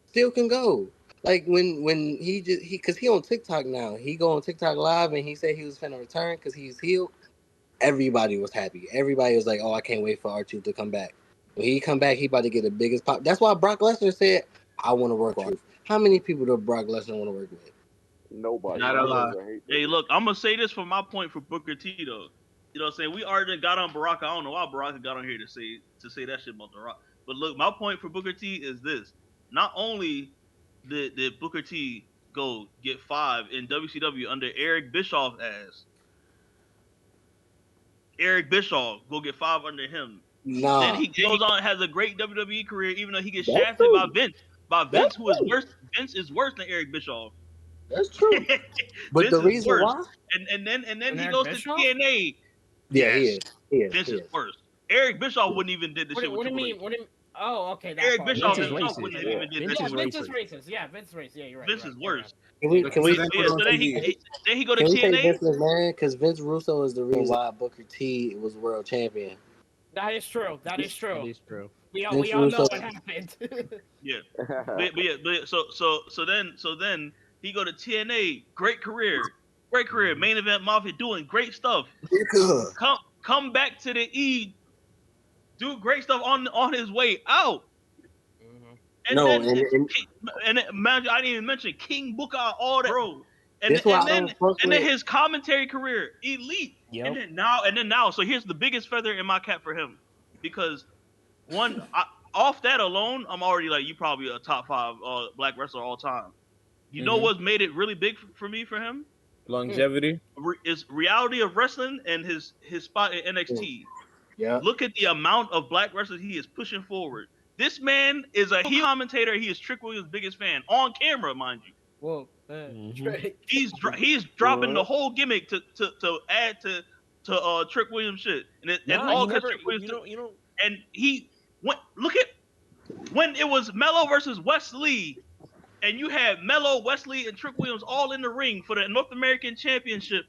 Still can go. Like when because he on TikTok now. He go on TikTok live and he said he was finna return because he's healed. Everybody was happy. Everybody was like, "Oh, I can't wait for R-Truth to come back." When he come back, he about to get the biggest pop. That's why Brock Lesnar said, "I want to work with R-Truth." How many people does Brock Lesnar want to work with? Nobody. Not a lot. Hey, look, I'm gonna say this from my point for Booker T though. You know what I'm saying? We already got on Baraka. I don't know why Baraka got on here to say that shit about The Rock. But look, my point for Booker T is this. Not only did Booker T go get 5 in WCW under Eric Bischoff as Eric Bischoff go get 5 under him. Nah. Then he goes on and has a great WWE career, even though he gets shafted by Vince. Vince, who is worse. Vince is worse than Eric Bischoff. That's true. But Vince the reason why? And then he Eric goes Bischoff? to TNA. Yeah, he is. Vince is worse. Eric Bischoff wouldn't even did the shit with What do you Triple mean? H. What do you? Oh, okay. That Eric part. Bischoff Vince is himself racist. wouldn't even did this Yeah, shit. Vince is racist. Yeah, Vince is racist. Yeah, you're right. Vince you're is right, worse. Can we Yeah, so then he go to can we say Vince TNA. McMahon? Because Vince Russo is the reason why Booker T was world champion. That is true. That is true. That is true. We all Vince know Russo- what happened. Yeah, but so then he go to TNA. Great career. Main Event Mafia doing great stuff. Come back to the E. Do great stuff on his way out. And No, then and man, I didn't even mention King Booker, all that, bro. And That's why I then don't fuck with- his commentary career, elite. Yep. And then now, so here's the biggest feather in my cap for him, because off that alone, I'm already like, you probably a top 5 black wrestler all time. You know what's made it really big for him? Longevity. Is reality of wrestling and his spot in NXT. Yeah. Look at the amount of black wrestlers he is pushing forward. This man is a heel commentator. He is Trick Williams' biggest fan on camera, mind you. Whoa. He's dropping the whole gimmick to add to Trick Williams shit, and all because Trick Williams. And he went. Look at when it was Mello versus Wesley, and you had Mello, Wesley, and Trick Williams all in the ring for the North American Championship.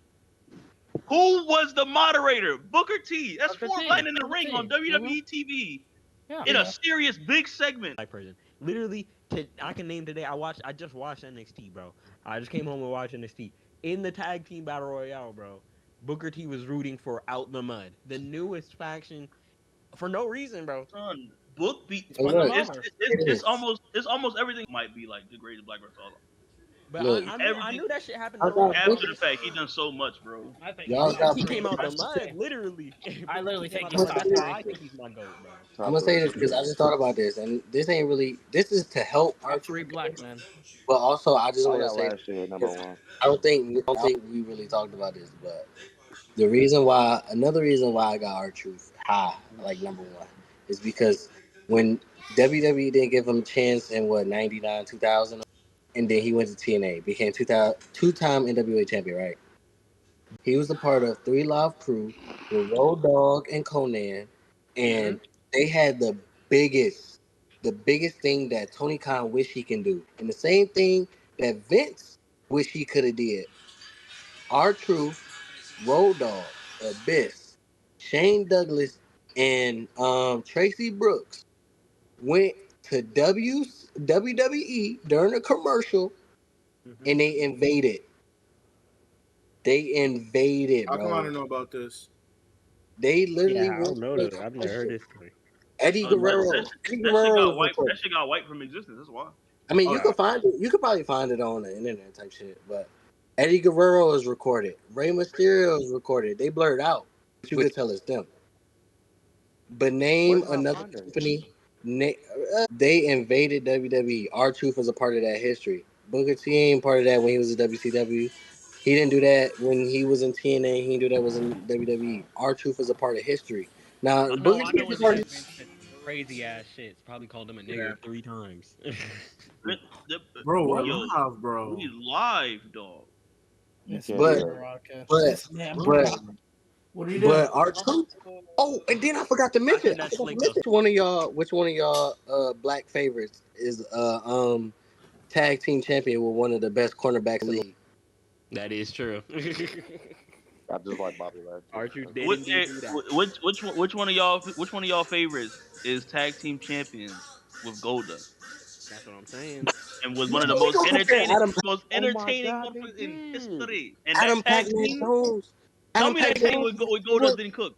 Who was the moderator? Booker T. That's Booker 4 T. line in the Booker ring T. on WWE TV Yeah. in a serious big segment. Black person. Literally, I can name today. I just watched NXT, bro. I just came home and watched NXT. In the tag team battle royale, bro, Booker T was rooting for Out the Mud, the newest faction, for no reason, bro. Son, book beat. It's It's almost everything might be like the greatest black wrestler. But Look, I knew that shit happened. After the fact, he done so much, bro. I think Y'all got- He came out the mud, literally. I literally He came think out the he's mud. top That's why I three. think he's my goat, bro. I'm gonna say this because I just thought about this, and this ain't really. This is to help our Three black men. but also I just I want to got say last year number 1. I don't think we really talked about this, but another reason why I got R-Truth high, like number 1, is because when WWE didn't give him a chance in 99, 2000, and then he went to TNA, became two-time NWA champion, right? He was a part of 3 Live Crew with Road Dogg and Conan, and they had the biggest thing that Tony Khan wish he can do, and the same thing that Vince wish he could have did. R-Truth, Road Dogg, Abyss, Shane Douglas, and Tracy Brooks went to WWE during a commercial, and they invaded They invaded, How come I bro. don't know about this? They literally Yeah, I don't know went that. I've never heard this story. Eddie Guerrero. That Eddie shit Guerrero got was wiped. recorded. That shit got wiped from existence. That's why. I mean, Oh, you yeah. could find it. You could probably find it on the internet type shit. But Eddie Guerrero is recorded. Rey Mysterio is recorded. They blurred out, but you could tell it's them. But name Where did I another find it? company. They invaded WWE. R-Truth is a part of that history. Booker T ain't part of that when he was at WCW. He didn't do that when he was in TNA. He didn't do that was in WWE. R-Truth is a part of history. Now, I Booker know T when is part of Vince said crazy ass shit. Probably called him a nigger 3 times. Bro, we're Yo, live, bro. we live, dog. You But- can't do that. What are you doing? But R-Truth. Oh, and then I forgot to mention. that's Slick, Which one of y'all black favorites is tag team champion with one of the best cornerbacks in the league? That is true. I just like Bobby Lashley. R-Truth did Which, indeed do that. which one of y'all favorites is tag team champions with Goldust? That's what I'm saying. And was one of the We most gonna compare entertaining God, motherfuckers they in did. history. And Adam that tag Pac-Man team, Jones. tell Adam me that Pac-Man team with Goldust didn't cook.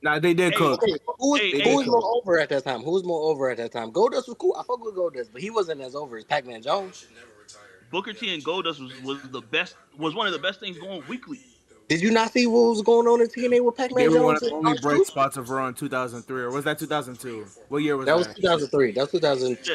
Nah, they did Hey, cook. Okay, who Hey, was more over at that time? Who was more over at that time? Goldust was cool. I fuck with Goldust, but he wasn't as over as Pac-Man Jones. Booker T and Goldust was one of the best things going weekly. Did you not see what was going on in TNA with They Pac-Man were one Jones? of the only bright spots of Raw in 2003, or was that 2002? What year was That was that? 2003. That was 2002.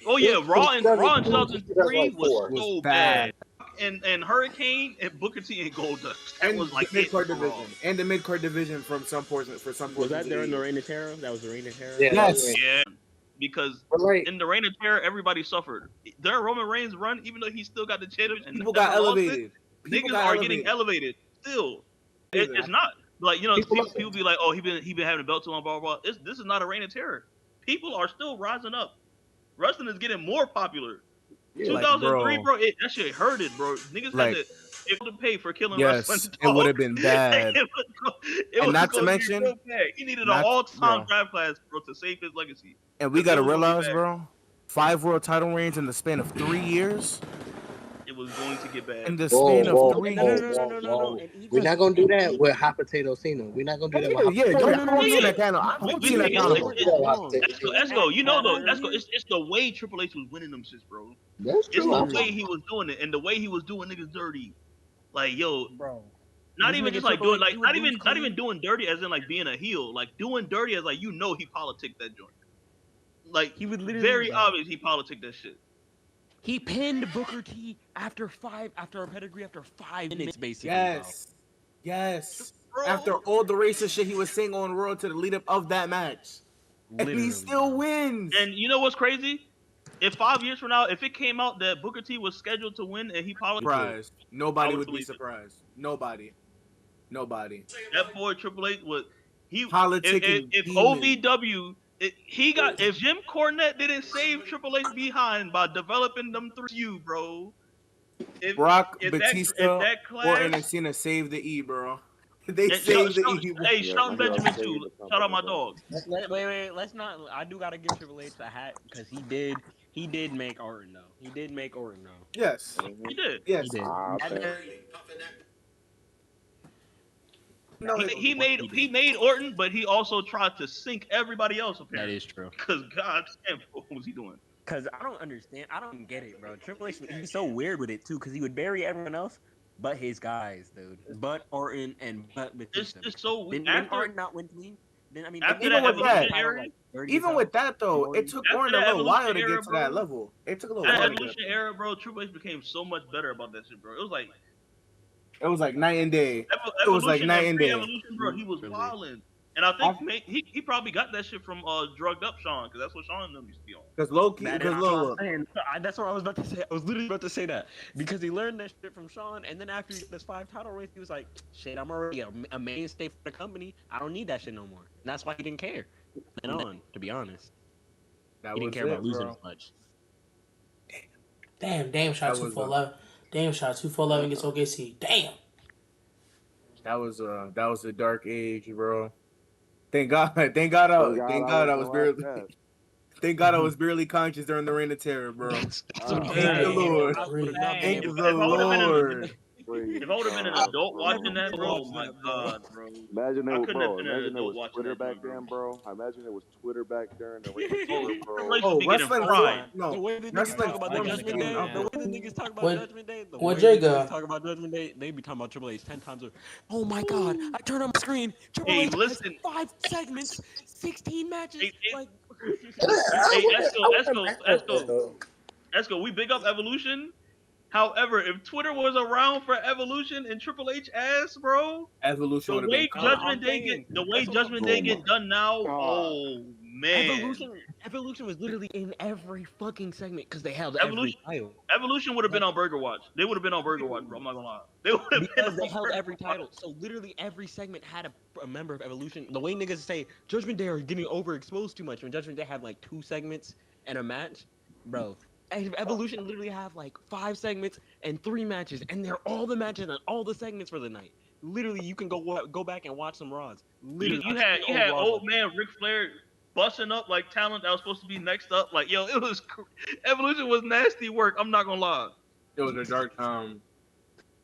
Oh yeah, Raw in 2003 2004. was so bad. bad. And Hurricane and Booker T and Goldust. That And was like the mid card it for Raw. division, and the mid card division from some portion for some Was portions. that during of the the Reign of Terror? That was the Reign of Terror? Yeah, Yes. Yeah, because But like, in the Reign of Terror, everybody suffered. During Roman Reigns' run, even though he still got the championship, and People never got lost it, elevated. People niggas got are elevated. getting elevated still. Yeah. It's not like, you know, People people be like, oh, he been having a belt too long, blah blah blah. This is not a Reign of Terror. People are still rising up. Wrestling is getting more popular. Yeah, like, 2003, bro. bro, that shit hurted, bro. Niggas Like, had to pay for killing yes, wrestling. it would have been bad. It And was not to gonna be mention- real bad. He needed an not- all-time bro. draft class, bro, to save his legacy. And we Because gotta it was gonna be realize, bad. bro, 5 world title reigns in the span of 3 years. It was going to get bad. In the whoa, span whoa, of 3 whoa, years. whoa. We're not gonna do that with Hot Potato Cena. We're not gonna do that with Hot Yeah, Potato yeah, Cena. I want that kind of. I want We- that we- kind it's- of. Let's go. You know though. Let's go. It's the way Triple H was winning them shits, bro. That's It's true. the way he was doing it, and the way he was doing niggas dirty. Like, yo, Bro. not This even nigga just like Triple doing H, like he would not lose even clean. doing dirty as in like being a heel. Like doing dirty as like, you know, he politicked that joint. Like He would literally very bro. obvious he politicked that shit. He pinned Booker T after a pedigree after 5 minutes, basically. Yes, yes. Bro, After all the racist shit he was saying on Raw to the lead up of that match, Bro. and he still wins. and you know what's crazy? If 5 years from now, if it came out that Booker T was scheduled to win and he politicked, Surprised. Nobody I would would be believe it. surprised. Nobody. that boy Triple H was he Politicking if demon. OVW if Jim Cornette didn't save Triple H behind by developing them through you, bro. If, Brock, if Batista, that class, Orton, and Cena saved the E, bro. They and saved the E. hey, Yeah, Shelton my Benjamin girl too. saved the Shout out my company, bro. dog. Wait, let's not. I do gotta give Triple H a hat because he did make Orton though. He did make Orton though. Yes, He did. yes. He did. Ah, And man. then- No, He made Orton, but he also tried to sink everybody else. That Apparently, is true. because God damn, what was he doing? Cause I don't understand. I don't get it, bro. Triple H, he's so weird with it too. Cause he would bury everyone else, but his guys, dude. But Orton and but Batista. It's so weird. Didn't Orton not win clean? Then I mean, After even that with evolution era- even with that though, it took After Orton a that little while to evolution get era, to that bro. level. It took a little That while. To get evolution era, bro, Triple H became so much better about that shit, bro. It was like It was like night and day. Evolution was like night and day. Evolution, bro. He was Really. wilding, and I think he probably got that shit from drugged up Sean, because that's what Sean and them used to be on. Because Loki, That because is what I'm look, saying. That's what I was about to say. I was literally about to say that because he learned that shit from Sean, and then after he got this 5 title race, he was like, "Shit, I'm already a mainstay for the company. I don't need that shit no more." And that's why he didn't care. And on, to be honest, that he was didn't care about it, losing bro. as much. Damn shot That two was for 11. Damn shot 2 for 11 against OKC. Damn. That was a dark age, bro. Thank God I was barely conscious during the Reign of Terror, bro. That's what I'm Thank saying. the Lord. Really? Thank If the I would've been in the- Lord. If I would have been an adult watching that, bro, oh my god, bro. Imagine I it was, couldn't have bro. been an Imagine it adult was watching Twitter that, back bro. then, bro. Imagine it was Twitter back there, and the way Twitter, bro. Triple H would be getting wrestling fried. no, The way the niggas wrestling talk about the forums Judgment came Day, out the way there. the niggas talk about What- Judgment Day, the what way Jay the got? niggas talk about Judgment Day, they be talking about Triple H 10 times over. Oh my god, I turn on my screen, Triple Hey, H listen. has 5 segments, 16 matches, Hey, like... Hey, Esco, we big up Evolution. However, if Twitter was around for Evolution and Triple H ass, bro, Evolution the would have been way cool. Judgment Day get done now, oh man, Evolution was literally in every fucking segment because they held every title. Evolution would have been on Burger Watch. They would have been on Burger Watch, bro. I'm not gonna lie. They would have Because they held every title. So literally every segment had a member of Evolution. The way niggas say Judgment Day are getting overexposed too much when Judgment Day had like 2 segments and a match, bro. Evolution literally have like 5 segments and 3 matches, and they're all the matches and all the segments for the night. Literally, you can go back and watch some Raws. Literally, You had old man Ric Flair busting up like talent that was supposed to be next up. Like, yo, it was Evolution was nasty work. I'm not gonna lie. It was a dark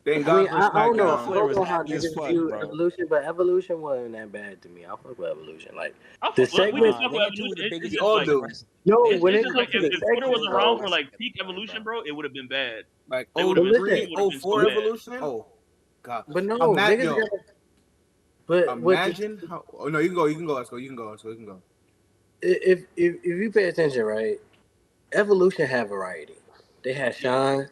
Thank I mean, God for I don't know. SmackDown. I don't know how happy as niggas fuck, view bro. Evolution, but Evolution wasn't that bad to me. I fuck with Evolution. Like I the fuck with- we segment. just fuck They with had 2 of the Evolution. biggest It's all like- do. No, It's when it just comes like to the if Twitter segment, was around bro, for like peak Evolution, bro, it would have been bad. Like They oh, would've been- listen, it would've been so bad. Evolution. Oh, God. but no, Imagine- niggas yo. gotta. But what the- Imagine how. Oh no, you can go. You can go. Let's go. You can go. Let's go. You can go. if you pay attention, right? Evolution had variety. They had Sean,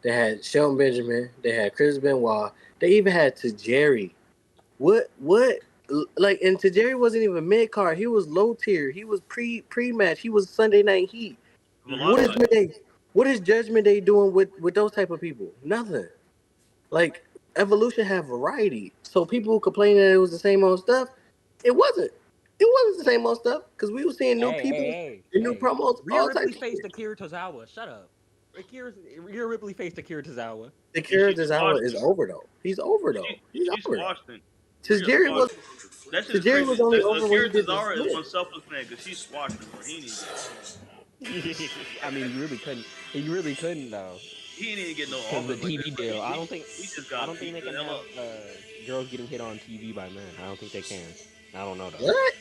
they had Shelton Benjamin, they had Chris Benoit, they even had Tajiri. What like, and Tajiri wasn't even mid card. He was low tier. He was pre match. He was Sunday Night Heat. What is Judgment Day doing with those type of people? Nothing. Like, Evolution had variety. So people complain that it was the same old stuff. It wasn't. It wasn't the same old stuff because we were seeing new people and new promos. Rhea all Ripley types of faced Akira Tozawa. Shut up. Rhea Ripley faced Akira Tozawa. Akira Tozawa is over though. He's over though. He's She's over. washed it. Tajiri was. That shit is Tajiri crazy. was only over when Akira he did the Tozawa is split. one selfless man because she's squashed him, bro. He needs I mean, you really couldn't. You really couldn't though. He didn't get no Because the offer like TV that, deal. bro. I don't think. He just got I don't think they beat can the hell have up. girls getting hit on TV by men. I don't think they can. I don't know though. What?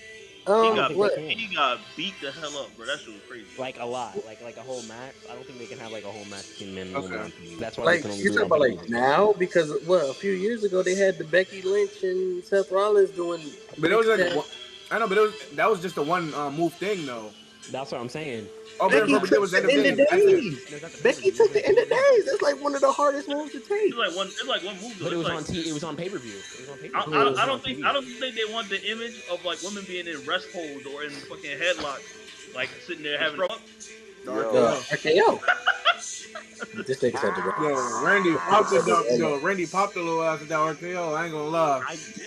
He got beat the hell up, bro. That shit was crazy. Like a lot, like a whole match. I don't think they can have like a whole match between men and women on TV. That's why Like, they can only you do talking it on about like pay-per-view. now? Because a few years ago they had the Becky Lynch and Seth Rollins doing. But it was like I know, but that was just a one move thing though. That's what I'm saying. Oh, Becky but it was took end the of end of days. days. Becky took the end of days. That's like one of the hardest moves to take. It's like one move. But it was like, on It was on pay-per-view. It was on pay-per-view. I don't think they want the image of like women being in rest holds or in fucking headlocks, like sitting there having. RKO. This nigga said the Yo, Randy popped the dunk. Yo, Randy popped the little ass with that RKO. I ain't gonna lie.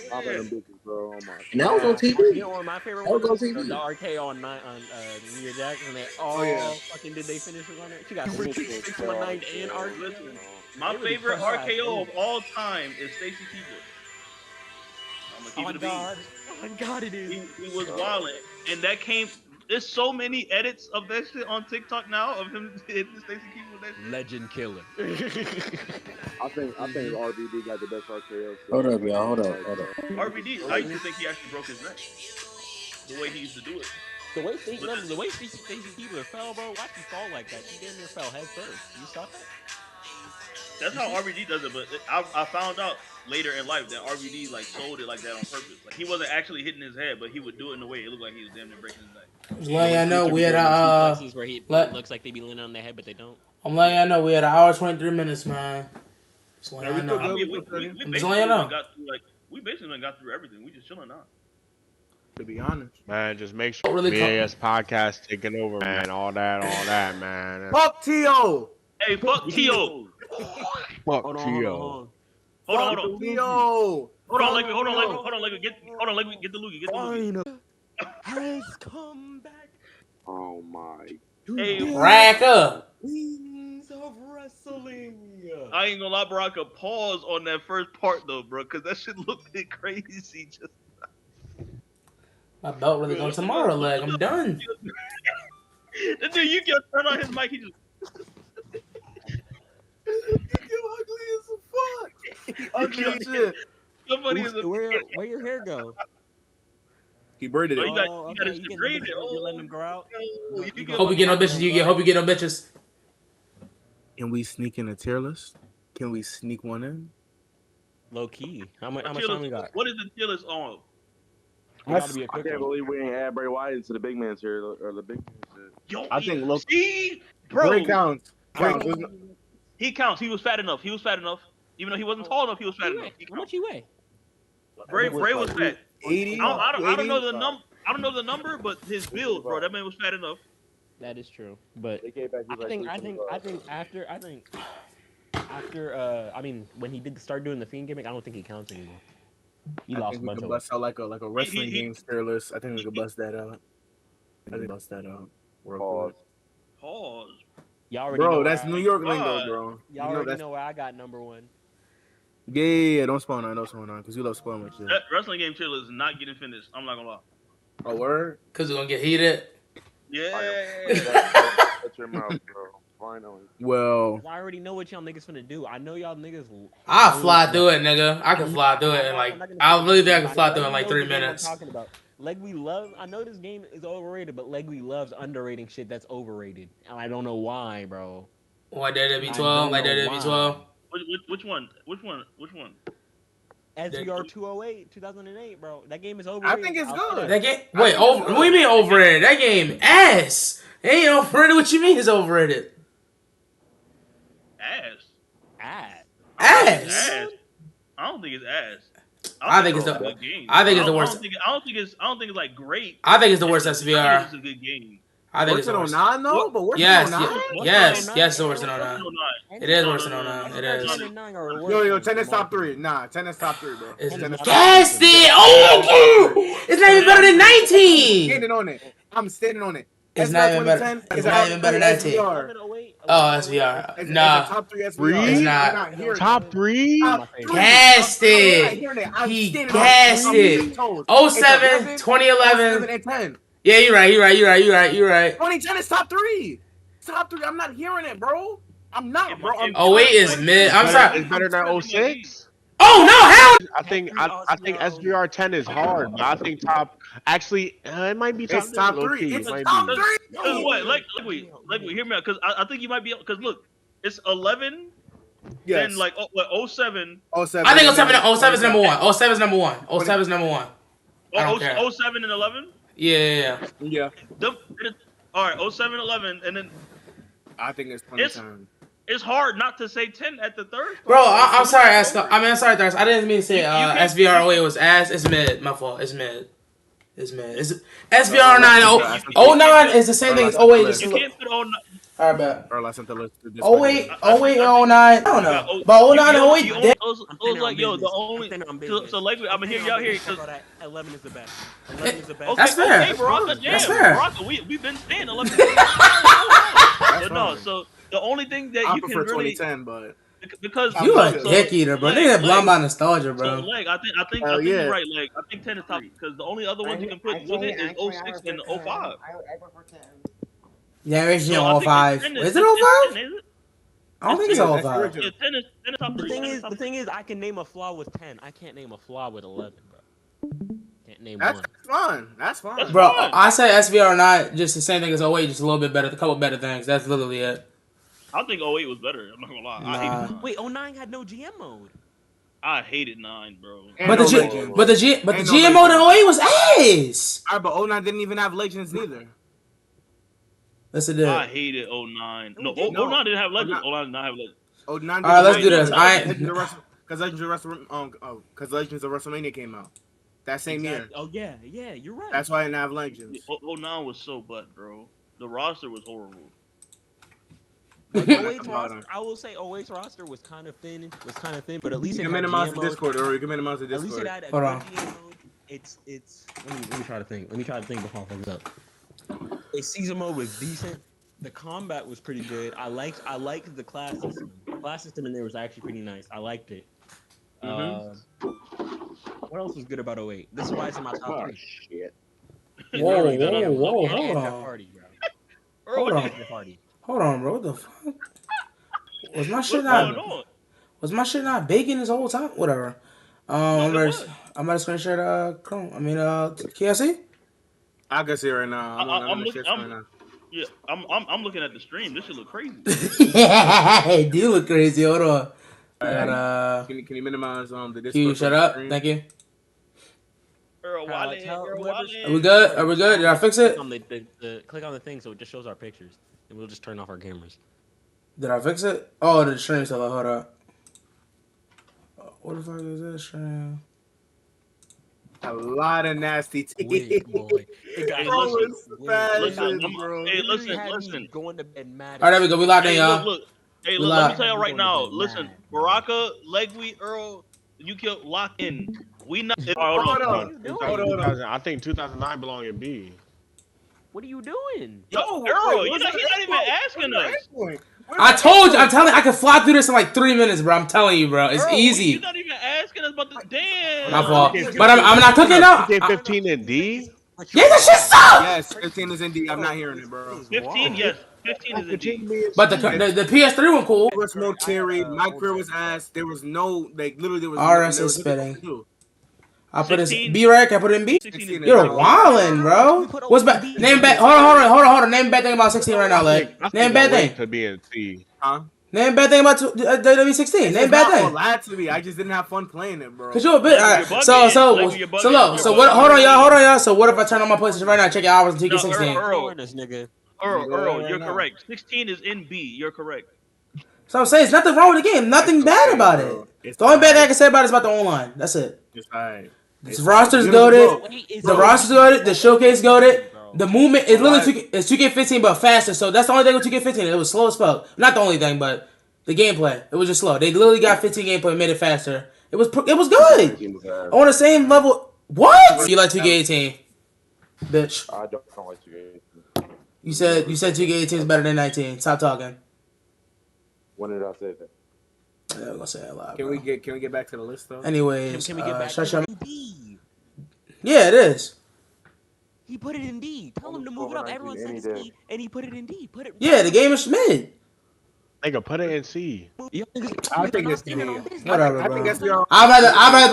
Popping them bitches, bro. Oh my. And that was on TV. You know what my favorite That was was? on TV. The RKO on Nia Jax, and they fucking did they finish it on it? She got super kicks, 619 and RKO. My favorite RKO of all time is Stacy Keibler. I'm gonna keep it a beat. On God, it is. He was wilding, and that came. There's so many edits of that shit on TikTok now of him hitting Stacy Keibler with that shit. Legend killer. I think RVD got the best RKO. Hold up, y'all. Hold up. RVD, I used to think he actually broke his neck. The way he used to do it. The way Stacy Keibler fell, bro. Why'd she fall like that? She damn near fell head first. You saw that? That's how RVD does it, but I found out later in life that RVD like sold it like that on purpose. Like he wasn't actually hitting his head, but he would do it in a way it looked like he was damn near breaking his neck. I'm letting y'all know we had where he looks like they be leaning on their head, but they don't. I'm letting y'all know we had an hour 23 minutes, man. Just letting y'all know. We basically got through everything. We just chilling out. To be honest, man, just make sure Really BAS podcast taking over, man. All that, man. fuck T.O. Hey, fuck T.O. Fuck T.O. Hold on. T.O. Hold on, let me get the loogie. Get the loogie. Has come back. Oh my. Hey, Rack up. Queens of wrestling. I ain't gonna lie, bro. I could pause on that first part though, bro, because that shit looked crazy. Just My belt really going tomorrow, leg. I'm done. the dude, you can turn on his mic. He just. You ugly as fuck. He ugly as shit. Somebody is a Where your hair go? He braided Oh, it. you got Oh, you got okay, to you braid it. you're letting them grow out. Hope you get no bitches. Hope you get no bitches. Can we sneak in a tier list? Can we sneak one in? Low key. How much Tier time we list- got? What is the tier list on? It gotta be a I quick can't one. believe we ain't add Bray Wyatt into the big man's here or the big man shit. Yo, I think look. see, bro, Bray counts. Counts. he counts. He was fat enough. He was fat enough. Even though he wasn't tall enough, he was fat enough. How much you weigh? Bray was fat. 80. I don't know the number. I don't know the number, but his build, bro, that man was fat enough. That is true, but They came back, he was I think like, after I mean when he did start doing the Fiend gimmick, I don't think he counts anymore. He I lost think a we bunch could of. bust out like a wrestling he- games tier list. I think we could bust that out. I think bust that out. Real Pause. quick. Pause. Y'all already know Bro, where that's I- New York lingo, God. bro. Y'all already know where I got number one. Yeah. Don't spawn on, because you love spoiling my shit. That wrestling game tier list is not getting finished. I'm not gonna lie. A word? Cause we're gonna get heated. Yeah. Shut your mouth, bro. Finally. Well, I already know what y'all niggas finna do. I know y'all niggas. I'll fly through it, nigga. I can fly through it in like. I really think I can fly through it in like Let me 3 know the game I'm minutes. talking about. Leg We Love. I know this game is overrated, but Leg We Love's underrating shit that's overrated, and I don't know why, bro. Like that I 12, don't like that know 12. Which one? SVR 208, 2008, bro. That game is I overrated. think it's I'll say good. That game. Wait, over. What do you mean overrated? That game ass. It ain't overrated. What you mean it's overrated? Ass. Ass. I don't think it's ass. I think it's a the. good game. I think it's the worst. I don't think it's like great. I think it's the worst I think SVR. it's a good game. I think Worse it's the than worst. 09 though? But worse Yes, than 09? yes, it's worse than 09. It is worse than 09. It is. Yo, 10 is top 3. Nah, 10 is top 3, bro. It's 10 is top cast it. Oh, it's not even better than 19. Standing on it. I'm standing on it. It's not even better. It's not even better than 19. Oh, SVR. Nah, top 3 SVR. it's not. Top 3? Cast it. He cast it. 07, 2011. and 10. Yeah, you're right. 2010 is top 3. Top 3. I'm not hearing it, bro. I'm not, bro. 08 is mid. I'm sorry. It's better than 06? Oh no, hell. I think SBR 10 is hard, but I think actually it might be top It's top 3. low-key. It's It might top be. 3. Cause what? Like we hear me out. Cause I think you might be. Cause look, it's 11. Yes. Then like 07. 07. I think 07 is number 1. 07 is number 1. 07 is number 1. I don't care. 07 and 11. Yeah. All right, 07, 11, and then I think it's 2010. it's hard not to say 10 at the third. Bro, I'm sorry, Esco. I'm sorry, Thirst. I didn't mean to say SVR 08 was ass. It's mid. My fault. It's mid. It's SVR 09 is the same thing as 08. Just you can't put 09. All right, bet. Or I sent the list to this 08, 09. I don't know. But 09 and 08, I was like, yo, the only. So like, I'm gonna hear y'all here. 11 is the best. 11 is the best. That's fair. Okay, Baraka, That's fair. Baraka, we've been saying 11. But no, so the only thing that I you can prefer really 2010, but because You a dick eater, bro. Nigga blind by nostalgia, So bro. leg, I think Hell you're yeah. right. Like I think 10 is top because the only other ones you can put with it is 06 and 05. Yeah, it's So I think 05. 10 Is it 05? 10, is it? I don't think it's 05. Yeah, 10 is top 3. The thing is, I can name a flaw with 10. I can't name a flaw with 11, bro. Can't name that's one. fun. That's fun. Bro, I say SVR 09, just the same thing as 08, just a little bit better. A couple better things. That's literally it. I think 08 was better. I'm not gonna lie. I hated 9. Wait, 09 had no GM mode. I hated 9, bro. But the GM mode in 08 was ass. Alright, but 09 didn't even have legends neither. Yes, it did. I hated 09. No, 09 didn't have legends. 09 did not have legends. 09 Alright, let's do this. Because Legends of WrestleMania came out that same year. Oh yeah, you're right. That's why I didn't have Legends. 09 was so butt, bro. The roster was horrible. 08's roster, I will say 08's roster was kind of thin, but at least you it can had minimize GM the mode. Discord, or you can minimize the At least Discord. it had a Hold good on. GM mode. It's. Let me try to think. Let me try to think before I fuck it up. Its season mode was decent. The combat was pretty good. I liked the class system. The class system in there was actually pretty nice. I liked it. What else was good about 08? This is why it's in my top 3. Shit. Whoa, And hold Jeff on. Hardy, bro. Hold on. Jeff Hardy. Hold on, bro. What the fuck? Was my shit What's going not? on? Was my shit not baking this whole time? Whatever. I'm it about was. to screenshot Chrome. KFC. I can see it right now. I'm looking. right now. Yeah, I'm looking at the stream. This should look crazy. It do look crazy. Hold on. I got Can you minimize the Discord? Can you shut up? Stream? Thank you. Earl Wale. Are we good? Are we good? Did I fix it? Click on the thing so it just shows our pictures, and we'll just turn off our cameras. Did I fix it? Oh, the stream still. Hold up. What the fuck is this stream? A lot of nasty tea. Boy. Hey, listen. Going to bed mad. All right, there we go. We locked in, y'all. Look. Hey, We look, let me locked. tell you right now. Listen, Baraka, Legwe, Earl, you kill lock in. We not. Hold on. I think 2009 belong in B. What are you doing? Yo, Earl, you're not even asking us. I told you. I'm telling you, I can fly through this in like 3 minutes, bro. I'm telling you, bro. It's Earl, easy. You're not even asking us about the damn. My fault. But I'm not cooking now. 15 in D. Yeah, that shit sucks. Yes, 15 is in D. I'm not hearing it, bro. 15, yes. 15 is in D. But the PS3 one cool. There was no carry. My career was ass. There was no, like, literally there was RS no, is spitting. no. I put this 16. B rank. I put it in B. 16 is You're in D. wildin', bro. What's bad? Name bad. Hold on. Name bad thing about 16 right now, like. Name bad thing. To be in C. Huh? Name bad thing about WWE16. Name bad thing. Lied to me. I just didn't have fun playing it, bro. Cause you a bit. Alright. So what? Hold on, y'all. So what if I turn on my PlayStation right now? Check your hours and No, 2K16. Earl, you're correct. 16 is in B. You're correct. So I'm saying, there's nothing wrong with the game. Nothing bad about it. The only bad thing I can say about it is about the online. That's it. It's alright. The roster's goated. The roster's goated. The showcase goated. The movement is literally it's 2K15 but faster. So that's the only thing with 2K15. It was slow as fuck. Not the only thing, but the gameplay. It was just slow. They literally got 15 gameplay and made it faster. It was good. On the same level. What? You like 2K18, bitch? I don't like 2K18. You said 2K18 is better than 19. Stop talking. When did I say that? Yeah, I'm gonna say it loud. Can we get back to the list though? Anyways, Can we get back shut to your... D? Yeah, it is. He put it in D. Tell him to move it up. Everyone said C, and he put it in D. Put it. Yeah, the game is mid. Nigga, put it in C. I think it's D. Whatever, I bro. think SBR. I'd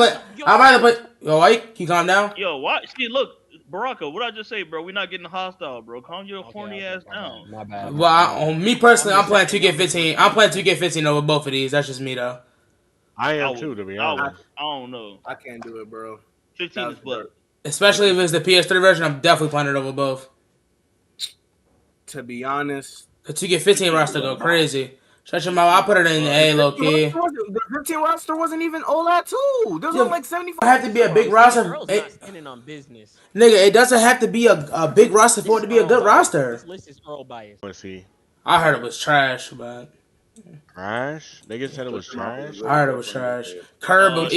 rather play. Yo, Ike, can you calm down? Yo, what? See, look, Baraka, what I just say, bro? We're not getting hostile, bro. Calm your horny ass down. My bad. Well, me personally, I'm playing 2K15. I'm playing 2K15 over both of these. That's just me, though. I am too, to be honest. I don't know. I can't do it, bro. 15 is what? Especially if it's the PS3 version, I'm definitely playing it over both. To be honest, The 2K15 roster go crazy. Shut your mouth. I put it in A, low key. The 15 roster wasn't even all that too. There's only like 75. It have to be a big roster. Girls not spending on business. Nigga, it doesn't have to be a big roster for it to be a good roster. This list is Earl biased. Let's see. I heard it was trash, but Trash? Niggas said it was trash? I heard it was trash. Curb,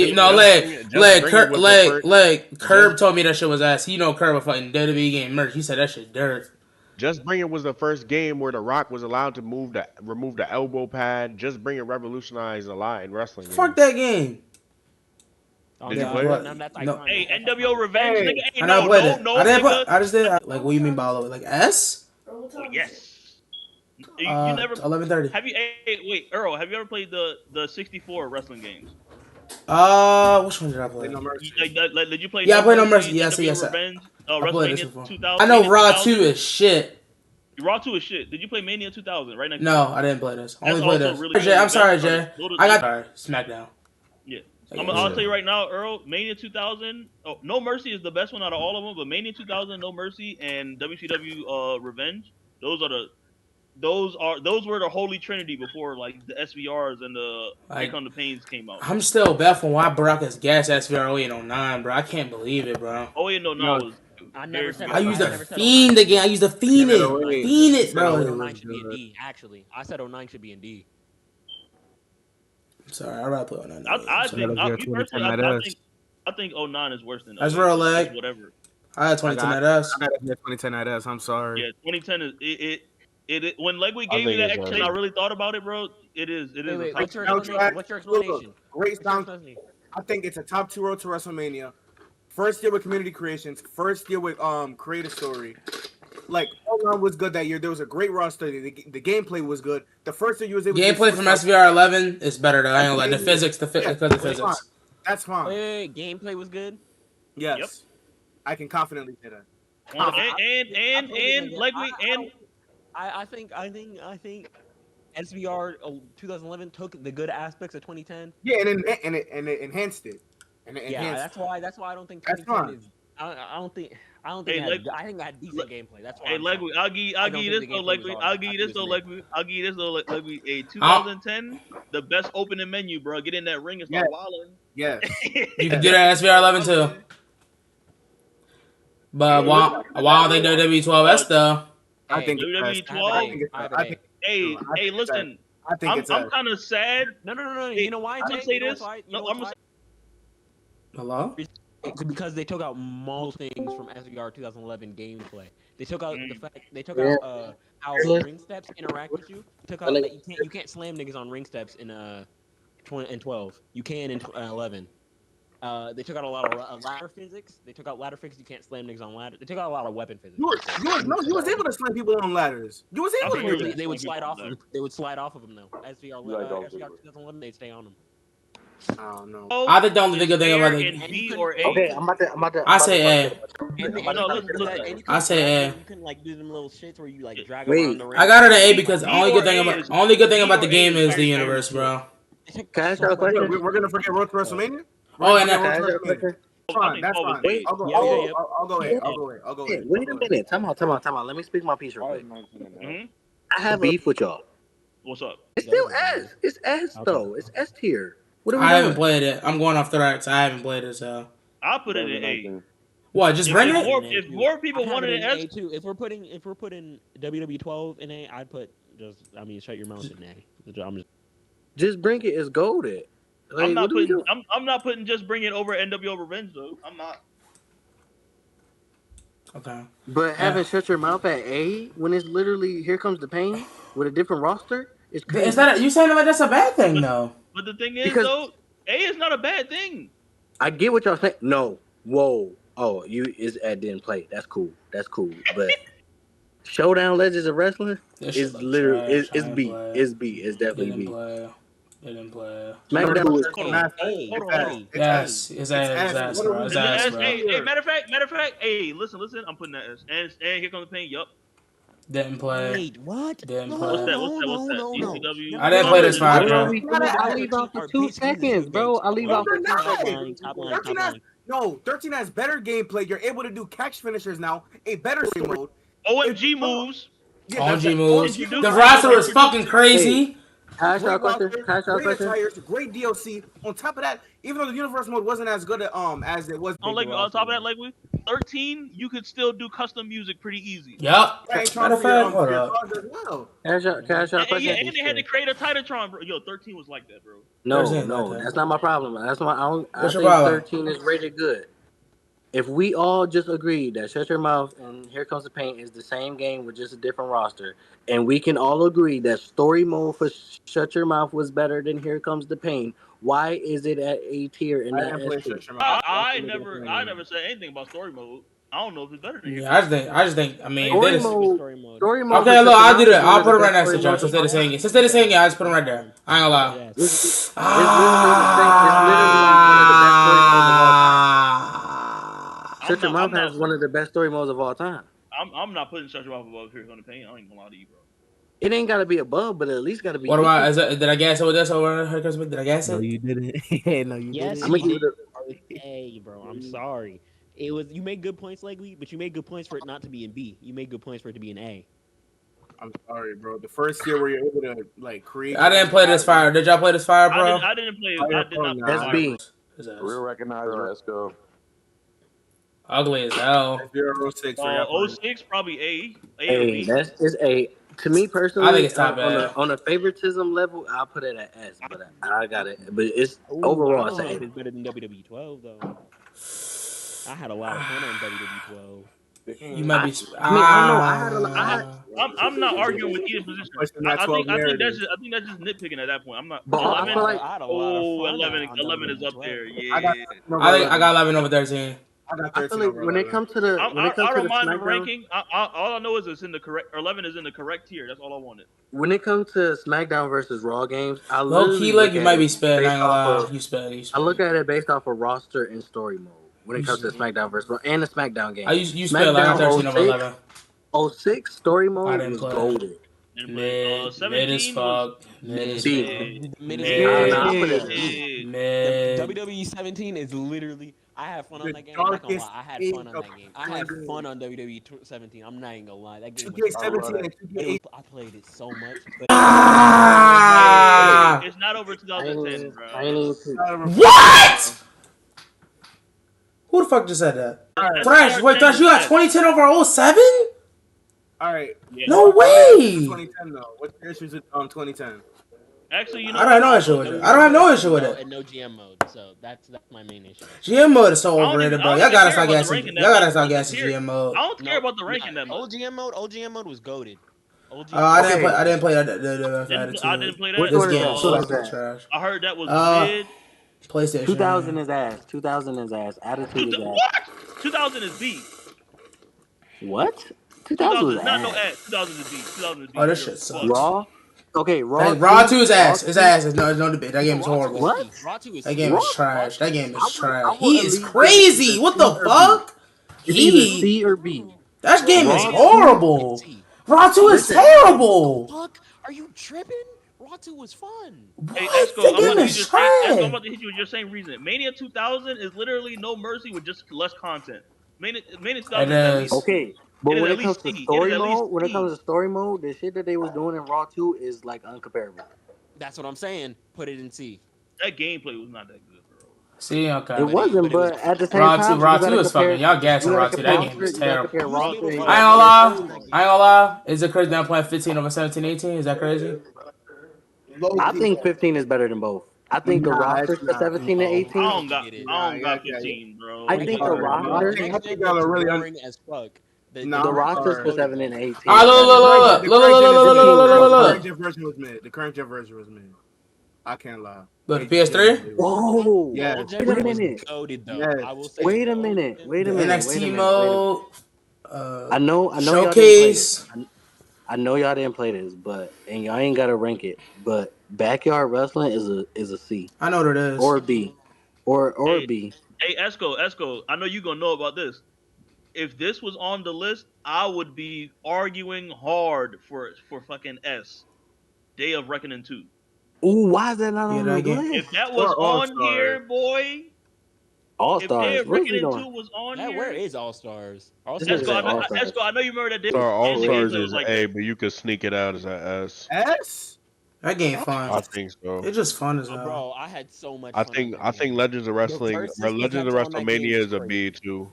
Curb told me that shit was ass. You know Curb a fucking WWE game merch. He said that shit dirt. Just Bring It was the first game where The Rock was allowed to remove the elbow pad. Just Bring It revolutionized a lot in wrestling. Fuck that game. Did you play it? No. Hey, NWO Revenge, nigga. Hey, I never played it. no, I didn't nigga. play. I just did. Like, what do you mean by all of it? Like S? Oh, yes. You 11:30. Have you? Hey, wait, Earl. Have you ever played the 64 wrestling games? Which one did I play? No Mercy. Did you play? Yeah, I played No Mercy. Yes, NWO yes. Revenge, I played this before. 2000. I know Raw 2000? 2 is shit. Raw 2 is shit. Did you play Mania 2000? Right next. No, I didn't play this. I only That's played also this. really Jay, good. I'm sorry, Jay. I got SmackDown. Yeah. I'll tell you right now, Earl. Mania 2000. Oh, No Mercy is the best one out of all of them. But Mania 2000, No Mercy, and WCW Revenge. Those were the holy trinity before like the SVRs and the Here Come the Pains came out. I'm still baffled why Baraka's gas SVR 08 and 09, bro. I can't believe it, bro. Oh yeah, no. I never said. I used the Fiend again. I used the Fiend it. Fiend it, bro. 09 should be in D. Actually, I said 09 should be in D. Sorry, I'd rather play 09. I think 09 is worse than. That's real lag. Whatever. I had 2010 at us. I got 2010 at us. I'm sorry. Yeah, 2010 is it. When Legwe gave me that extra, I really thought about it, bro. It is. Wait, what's your explanation? Great sound. I think it's a top 2 road to WrestleMania. First year with community creations. First year with creative story. Like all storyline was good that year. There was a great roster. The gameplay was good. The first thing you was able Gameplay to from SVR 11 is better though. I ain't gonna lie. The physics, because of that's physics. fine. That's fine. Wait, gameplay was good. Yes, Yep. I can confidently say that. I think SVR 2011 took the good aspects of 2010. Yeah, and it enhanced it. And it Yeah, enhanced that's why I don't think That's 2010 fine. is. I don't think Hey, I think I had decent gameplay. That's why. Hey, Legby, I'll give you this though, Legby. I'll give you this though, Legby. Hey, 2010, the best opening menu, bro. Get in that ring and start wilding. Yeah. You can do that in SVR 11 too. But why don't they do W12S though? I think WWE12. Hey, listen. I think it's I'm kind of sad. No. You know why? I'm gonna say this. Hello? It's because they took out most things from SVR 2011 gameplay. They took out the fact out how ring steps interact with you. Took out that you can't slam niggas on ring steps in 12. You can in 11. They took out a lot of ladder physics. They took out ladder physics. You can't slam niggas on ladder. They took out a lot of weapon physics. You was able to slam people on ladders. You was able to do that. They would slide off. They would slide off of them though. SVR 2011, they'd stay on them. I don't know. I think the only good thing about it. Okay, I'm about to. I say A. I say A. You can like do them little shits where you like drag Wait, around the ring. I got it at A because the only good thing about the game is the universe, bro. Can I ask you a question? We're gonna forget Road to WrestleMania? Oh, and Can I ask you a question? Fine, that's fine. Wait, I'll go ahead. Wait a minute. Time out. Let me speak my piece real quick. Mhm. I have beef with y'all. What's up? It's still S. It's S though. It's S tier. What are we I doing? haven't played it. I'm going off the racks. I haven't played it, so. I'll put it in A. What? Just bring it? If more people wanted it in S, too. If we're putting WWE12 in A, I'd put shut your mouth in A. Just bring it. It's golden. Like, I'm not putting just bring it over NWO Revenge though. I'm not. Okay. But having shut your mouth at A when it's literally Here Comes the Pain with a different roster, it's crazy. Is that you saying like that's a bad thing though? But the thing is though, A is not a bad thing. I get what y'all saying. No, whoa, oh, is at didn't play. That's cool. But Showdown Legends of Wrestling is literally it's B. It's B. It's definitely B. They didn't play. Yes, it's ass, bro. It's ass, bro. Hey, matter of fact, hey, listen, I'm putting that S. And Here Comes the Pain, yup. Didn't play. Wait, what? Didn't play. What's that? ECW? I didn't play this five, bro. I leave out for 2 seconds, bro. I leave out for 2 seconds. No, 13 has better gameplay. You're able to do catch finishers now. A better skill mode. OMG moves. OMG moves. The roster is fucking crazy. Can I ask y'all a question? Great attires, great DLC. On top of that, even though the universe mode wasn't as good as it was. On top of that, like 13, you could still do custom music pretty easy. Yup. Matter of fact, hold up. Can I ask y'all a question? And they had to create a Titatron, bro. Yo, 13 was like that, bro. No, that's not my problem. That's why I think problem? 13 is rated good. If we all just agree that Shut Your Mouth and Here Comes the Pain is the same game with just a different roster, and we can all agree that story mode for Shut Your Mouth was better than Here Comes the Pain, why is it at A tier and not S tier? I never said anything about story mode. I don't know if it's better than Yeah, I just think. I mean, story mode. Okay, look, I'll do that. I'll put it right next to Joe. Since they're saying it, I just put them right there. I ain't gonna lie. It's Shut Your Mouth has one of the best story modes of all time. I'm not putting Shut Your Mouth above Here Comes the Pain. I ain't gonna lie to you, bro. It ain't gotta be above, but at least gotta be. What am I? Did I guess it with this over Here Comes the Pain? Did I guess it? No, you didn't. No, you didn't. I'm gonna give it A, bro. I'm sorry. It was you made good points, Legby, but you made good points for it not to be in B. You made good points for it to be in A. I'm sorry, bro. The first year where you're able to create. I didn't play this fire. Did y'all play this fire, bro? I didn't play. I did not. That's B. Real recognizer. Let's go. Ugly as hell. 06. 06 probably A. A. It's A. To me personally, I think it's top on a favoritism level, I'll put it at S. But I got it. But it's overall it's A. It's better than WWE12 though. I had a lot of fun on WWE12. You might be. I'm not arguing with either position. I think that's just nitpicking at that point. I'm not. But 11, 11 is up there. Yeah. I got 11 over 13. I got I 13 feel like over when it 11. comes to the I don't mind the SmackDown, ranking. All I know is it's in the correct. Or 11 is in the correct tier. That's all I wanted. when it comes to SmackDown versus Raw games, I Low literally key, like look you at might be it sped. I based ain't gonna off lie. of You sped. You I sped. look at it based off of roster and story mode when it You comes to s- SmackDown versus Raw and the SmackDown game. you sped. Like I got 13 over 11. 06 story I mode didn't was play. golden. Mid as 17 was fuck. Mid as B. fuck. Mid is Nah, I put it mid. Mid. WWE 17 is literally. I had fun on The that game. I'm not gonna darkest lie. I had age fun on of that game. I had wrestling. fun on WWE 17. I'm not even gonna lie. That game 2K17 was and 2K18. I played it so much. But Ah! It's not over I 2010, ain't bro. even What? Who the fuck just said that? Alright. Thrash, wait, Thrash, you got 2010 over 07? Alright. Yeah. No way! 2010 though. What's your issues with 2010? Actually, you know I don't have no issue with it. I don't have no issue with it. And no GM mode, so that's my main issue. GM mode is so I don't overrated, even- bro. I Y'all don't gotta even stop care about the gassing. ranking Y'all that gotta much. stop It's gassing here. GM mode. I don't care about the ranking that much. OGM mode was goaded. I didn't Okay. play. I didn't play that. I didn't play that. Which This one is game that? sucks. Which one It's is trash. I heard that was mid. PlayStation. 2000 is ass. 2000 is ass. Attitude is ass. What? 2000 is B. What? 2000 was 2000 not no ass. ass. 2000 is B. 2000 is B. Oh, this Zero. shit sucks. Fuck. Raw? Okay, Raw. Raw 2 is ass. Raw It's 2 ass. It's no debate. That game is Raw 2 horrible. What? Raw 2 is That game Raw- is trash. That game I is would- trash. I would He at is least give it crazy. either What C the or B. fuck? It's either He. C or B. That game is Raw 2 horrible. Raw 2 is Listen. terrible. Fuck, are you tripping? Raw 2 was fun. Hey, What? Esco, That I'm game about, to is just say, Esco, I'm trash. about to hit you with your same reason. Mania 2000 is literally No Mercy with just less content. Mania 2000 is at It least is. Okay, but It is when at it comes least to C. It story is at least mode, when it C. comes to story mode, the shit that they was doing in Raw 2 is like uncomparable. That's what I'm saying. Put it in C. That gameplay was not that good, bro. See, okay. It wasn't, but it was but at the same Raw time, 2, Raw you 2 gotta is fucking. compare. Y'all gassing You Raw gotta 2. That compare. game is You gotta terrible. compare Raw 2. I ain't gonna lie. I ain't gonna lie. Is it crazy that I'm playing 15 over 17, 18? Is that crazy? I think 15 is better than both. I think the Nah, rosters it's for not. 17 and I 18. don't got Yeah, 15, bro. I think the rosters, I think y'all are really boring as fuck. No, the I'm rosters sorry. for 7 and 18. All right, look. The current Look. gen version was mid. The current gen version was mid. I can't lie. Look, the PS3? Whoa! Yeah. Wait a minute. Goated, though. Yes. I will say Wait a minute. Wait a The minute. NXT Wait a minute. mode. I know. Showcase. Y'all didn't play this. I know y'all didn't play this, but and y'all ain't gotta rank it. But backyard wrestling is a C I know what it is. or a B or Hey. a B. Hey, Esco, I know you gonna know about this. If this was on the list, I would be arguing hard for fucking S. Day of Reckoning 2. Ooh, why is that not Yeah, on that the game- list? If that was Or All on Stars. here, boy. All If Day Stars. of What is he Reckoning 2 doing? was on that. here. Where is All Stars? All This Stars. is Esco, All Stars. I know you remember that day. So All and the Stars gameplay was is like A, that. but you could sneak it out as an S. S? That game I fun. think so. It's just fun as Oh, hell. bro, I had so much I fun. think on that game. Legends of Wrestling versus or was Legends of on that game WrestleMania was is a crazy. B too.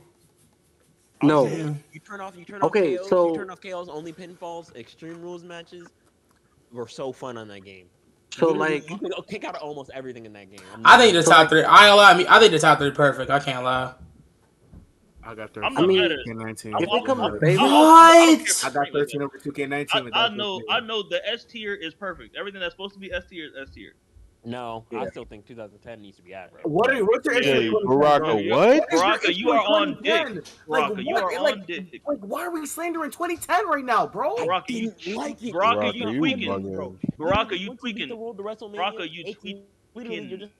No. You turn off Okay, KOs, so- you turn off KOs, only pinfalls, Extreme Rules matches were so fun on that game. So Literally, like, you could kick out almost everything in that game. I think the So, top like- 3. I ain't gonna lie. I think the top 3 perfect. I can't lie. I got I'm 13. not I mean, mad at it. 2K19. if it comes to What? favorite, I got 13 over 2K19. I know the S tier is perfect. Everything that's supposed to be S tier is S tier. No, Yeah. I still think 2010 needs to be at, bro. What's your Yeah. issue with 2010, Baraka, bro? what? Baraka, you are on dick. 2010? Baraka, Like, you what? are Like, on dick. Like, why are we slandering 2010 right now, bro? Baraka, you like it. Baraka, Baraka, you you tweaking. bugging. Baraka, you Once you beat tweaking. the road to WrestleMania, Baraka, you it's tweaking. literally you're just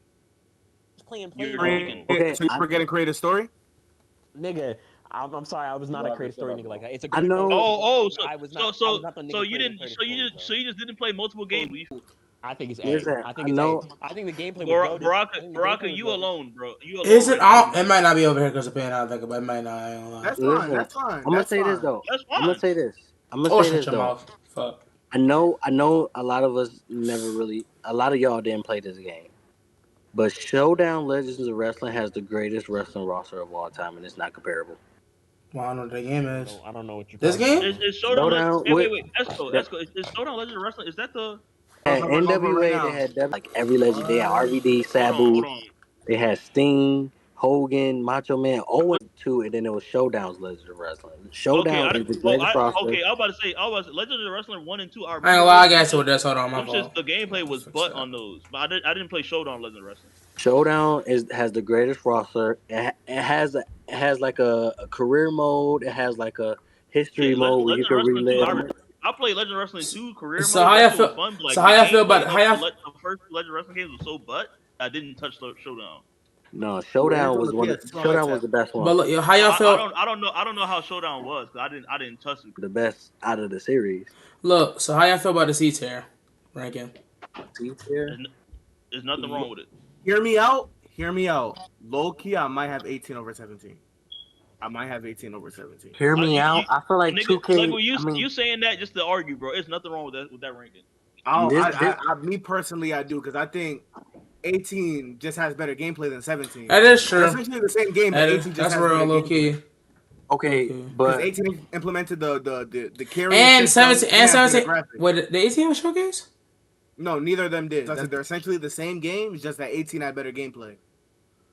playing You're play. tweaking. Okay, So you forgetting creative story? Nigga, I'm sorry, I was not a creative story nigga like that. It's a I good know- So I was not so the nigga so you playing didn't creative so you stories, just so you just didn't play multiple games. I think it's A. Listen, I I think it's know- A. I think the gameplay was goated. I think the Baraka, gameplay was you goated. alone, bro. You alone. Is it? right now. It might not be over here because of paying out. It might not. I ain't gonna lie. That's Listen, fine. That's fine. I'm gonna That's say fine. this though. That's I'm gonna fine. say this. I'm Oh, gonna say shut this your though. mouth. Fuck. I know a lot of us never really, a lot of y'all didn't play this game. But Showdown Legends of Wrestling has the greatest wrestling roster of all time, and it's not comparable. Well, I don't know what the game is. I don't know what you're This talking game? about. Is Showdown? Showdown Wait. Esco. Is Showdown Legends of Wrestling? Is that the? At Hold on, NWA, right now. they had like every legend. They had RVD, Hold Sabu. on. They had Sting, Hogan, Macho Man, Owen too, and then it was Showdown's Legends of Wrestling. Showdown is the greatest roster. Okay, I was about to say, Legends of Wrestling 1 and 2. I ain't gonna lie. I got you with this. Hold on, my Them shits, fault. the gameplay was butt on those, but I didn't play Showdown Legends of Wrestling. Showdown has the greatest roster. It It has like a career mode. It has like a history mode where you Legend can Wrestling 2. relive. I played Legend Wrestling 2 career So mode. how That y'all shit was feel? fun. But, like, So how y'all feel about the first Legend Wrestling games was so butt. I didn't touch the Showdown. No, Showdown was Showdown was the best one. But look, yo, how y'all feel? I don't know how Showdown was because I didn't touch it. The best out of the series. Look, so how y'all feel about the C tier ranking? C tier. There's nothing wrong with it. Hear me out. Hear me out. Low key, I might have 18 over 17. I might have 18 over 17. Hear me out. I feel like Nigga, 2K. like you saying that just to argue, bro. It's nothing wrong with that ranking. Me personally, I do because I think 18 just has better gameplay than 17. That is true. They're essentially the same game, but 18 just that's has real better low gameplay. key. Okay, Because 18 implemented the carry and system 17 graphics. Wait, the 18 was showcase? No, neither of them did. They're essentially the same game. It's just that 18 had better gameplay.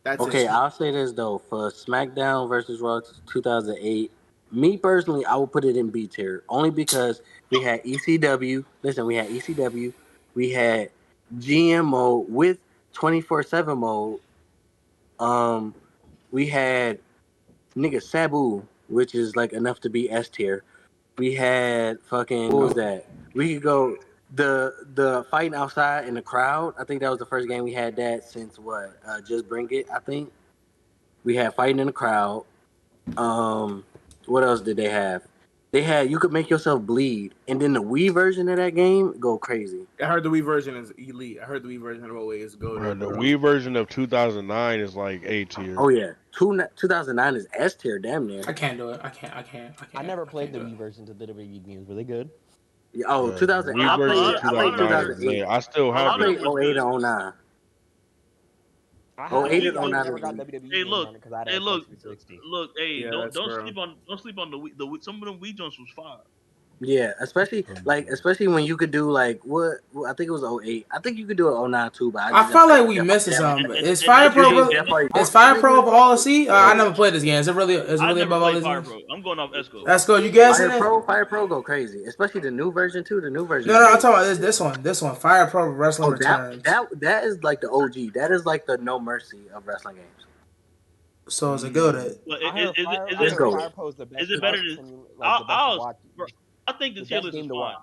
That's okay. it. I'll say this though: for SmackDown versus Raw 2008, me personally, I would put it in B tier only because we had ECW. Listen, we had ECW. We had GM mode with 24/7 mode. We had nigga Sabu, which is like enough to be S tier. We had fucking what was that? We could go the fighting outside in the crowd. I think that was the first game we had that since what? Just Bring It. I think we had fighting in the crowd. What else did they have? They had you could make yourself bleed, and then the Wii version of that game go crazy. I heard the Wii version is elite. I heard the Wii version of OA is good. The Wii version of 2009 is like A tier. Oh yeah, 2009 is S tier, damn near. I can't do it. I can't. I never played the Wii version of the WWE games. Were they good? Oh, 2000. I played 2008. I still have I played 08 and 09. 08 and 09. Hey, look. Hey, don't sleep on the Wii. Some of them Wii joints was fire. Yeah, especially when you could do like what I think it was 08. I think you could do it 09 too, but I felt like we missing something. Is Fire Pro really? Is Fire Pro of all C? I never played this game. Is it really above all these games? I'm going off Esco. Let's go. You guys in it? Fire Pro go crazy, especially the new version too. The new version. No, I'm talking about this one. Fire Pro Wrestling Returns. That is like the OG. That is like the No Mercy of wrestling games. So is it good? Is it better than? I think the tier list is fine.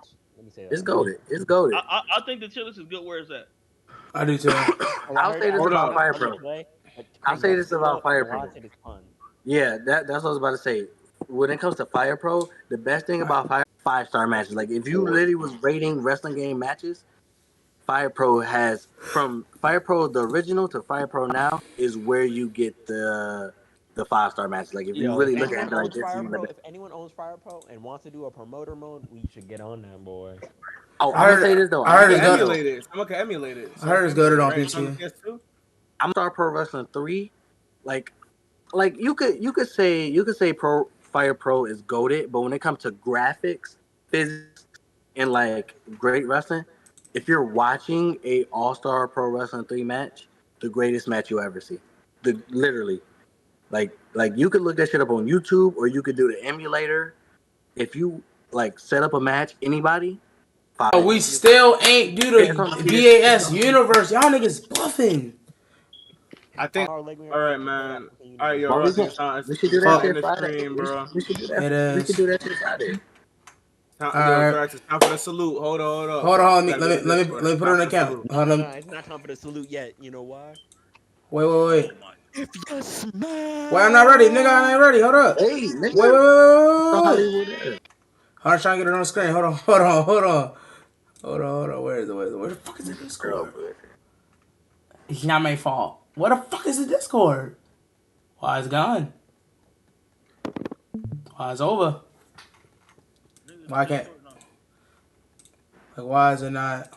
It's goated. It's goated. I think the tier list is good where it's at. I do too. I'll say this about Fire Pro. I'll say this about Fire Pro. Yeah, that's what I was about to say. When it comes to Fire Pro, the best thing about 5-star matches, like if you literally was rating wrestling game matches, Fire Pro has from Fire Pro the original to Fire Pro now is where you get the 5-star matches. Like if you really look at it like this, if anyone owns Fire Pro and wants to do a promoter mode, we should get on that, boy. Oh, I'm gonna say this though. I heard it's good. Someone can emulate it. I heard it's good on PC. I'm Star Pro Wrestling 3. Like you could say Fire Pro is goated, but when it comes to graphics, physics, and like great wrestling, if you're watching a All-Star Pro Wrestling 3 match, the greatest match you'll ever see. Literally. Like you could look that shit up on YouTube or you could do the emulator. If you like set up a match, anybody. We still ain't do the BAS universe. Y'all niggas bluffing. I think. All right, man. All right, yo, we should do that shit Friday, bro. We should do that. We should do that shit Friday. It's time for the salute. Hold on. Let me put it on the count. No, it's not time for the salute yet. You know why? Wait. If you smile. Wait, I'm not ready, nigga. I ain't ready. Hold up. Hey, nigga. Wait. I'm trying to get it on the screen. Hold on. Where is it? Where the fuck is the Discord? It's not my fault. Where the fuck is the Discord? Why it's gone? Why it's over? Why can't? Like, why is it not?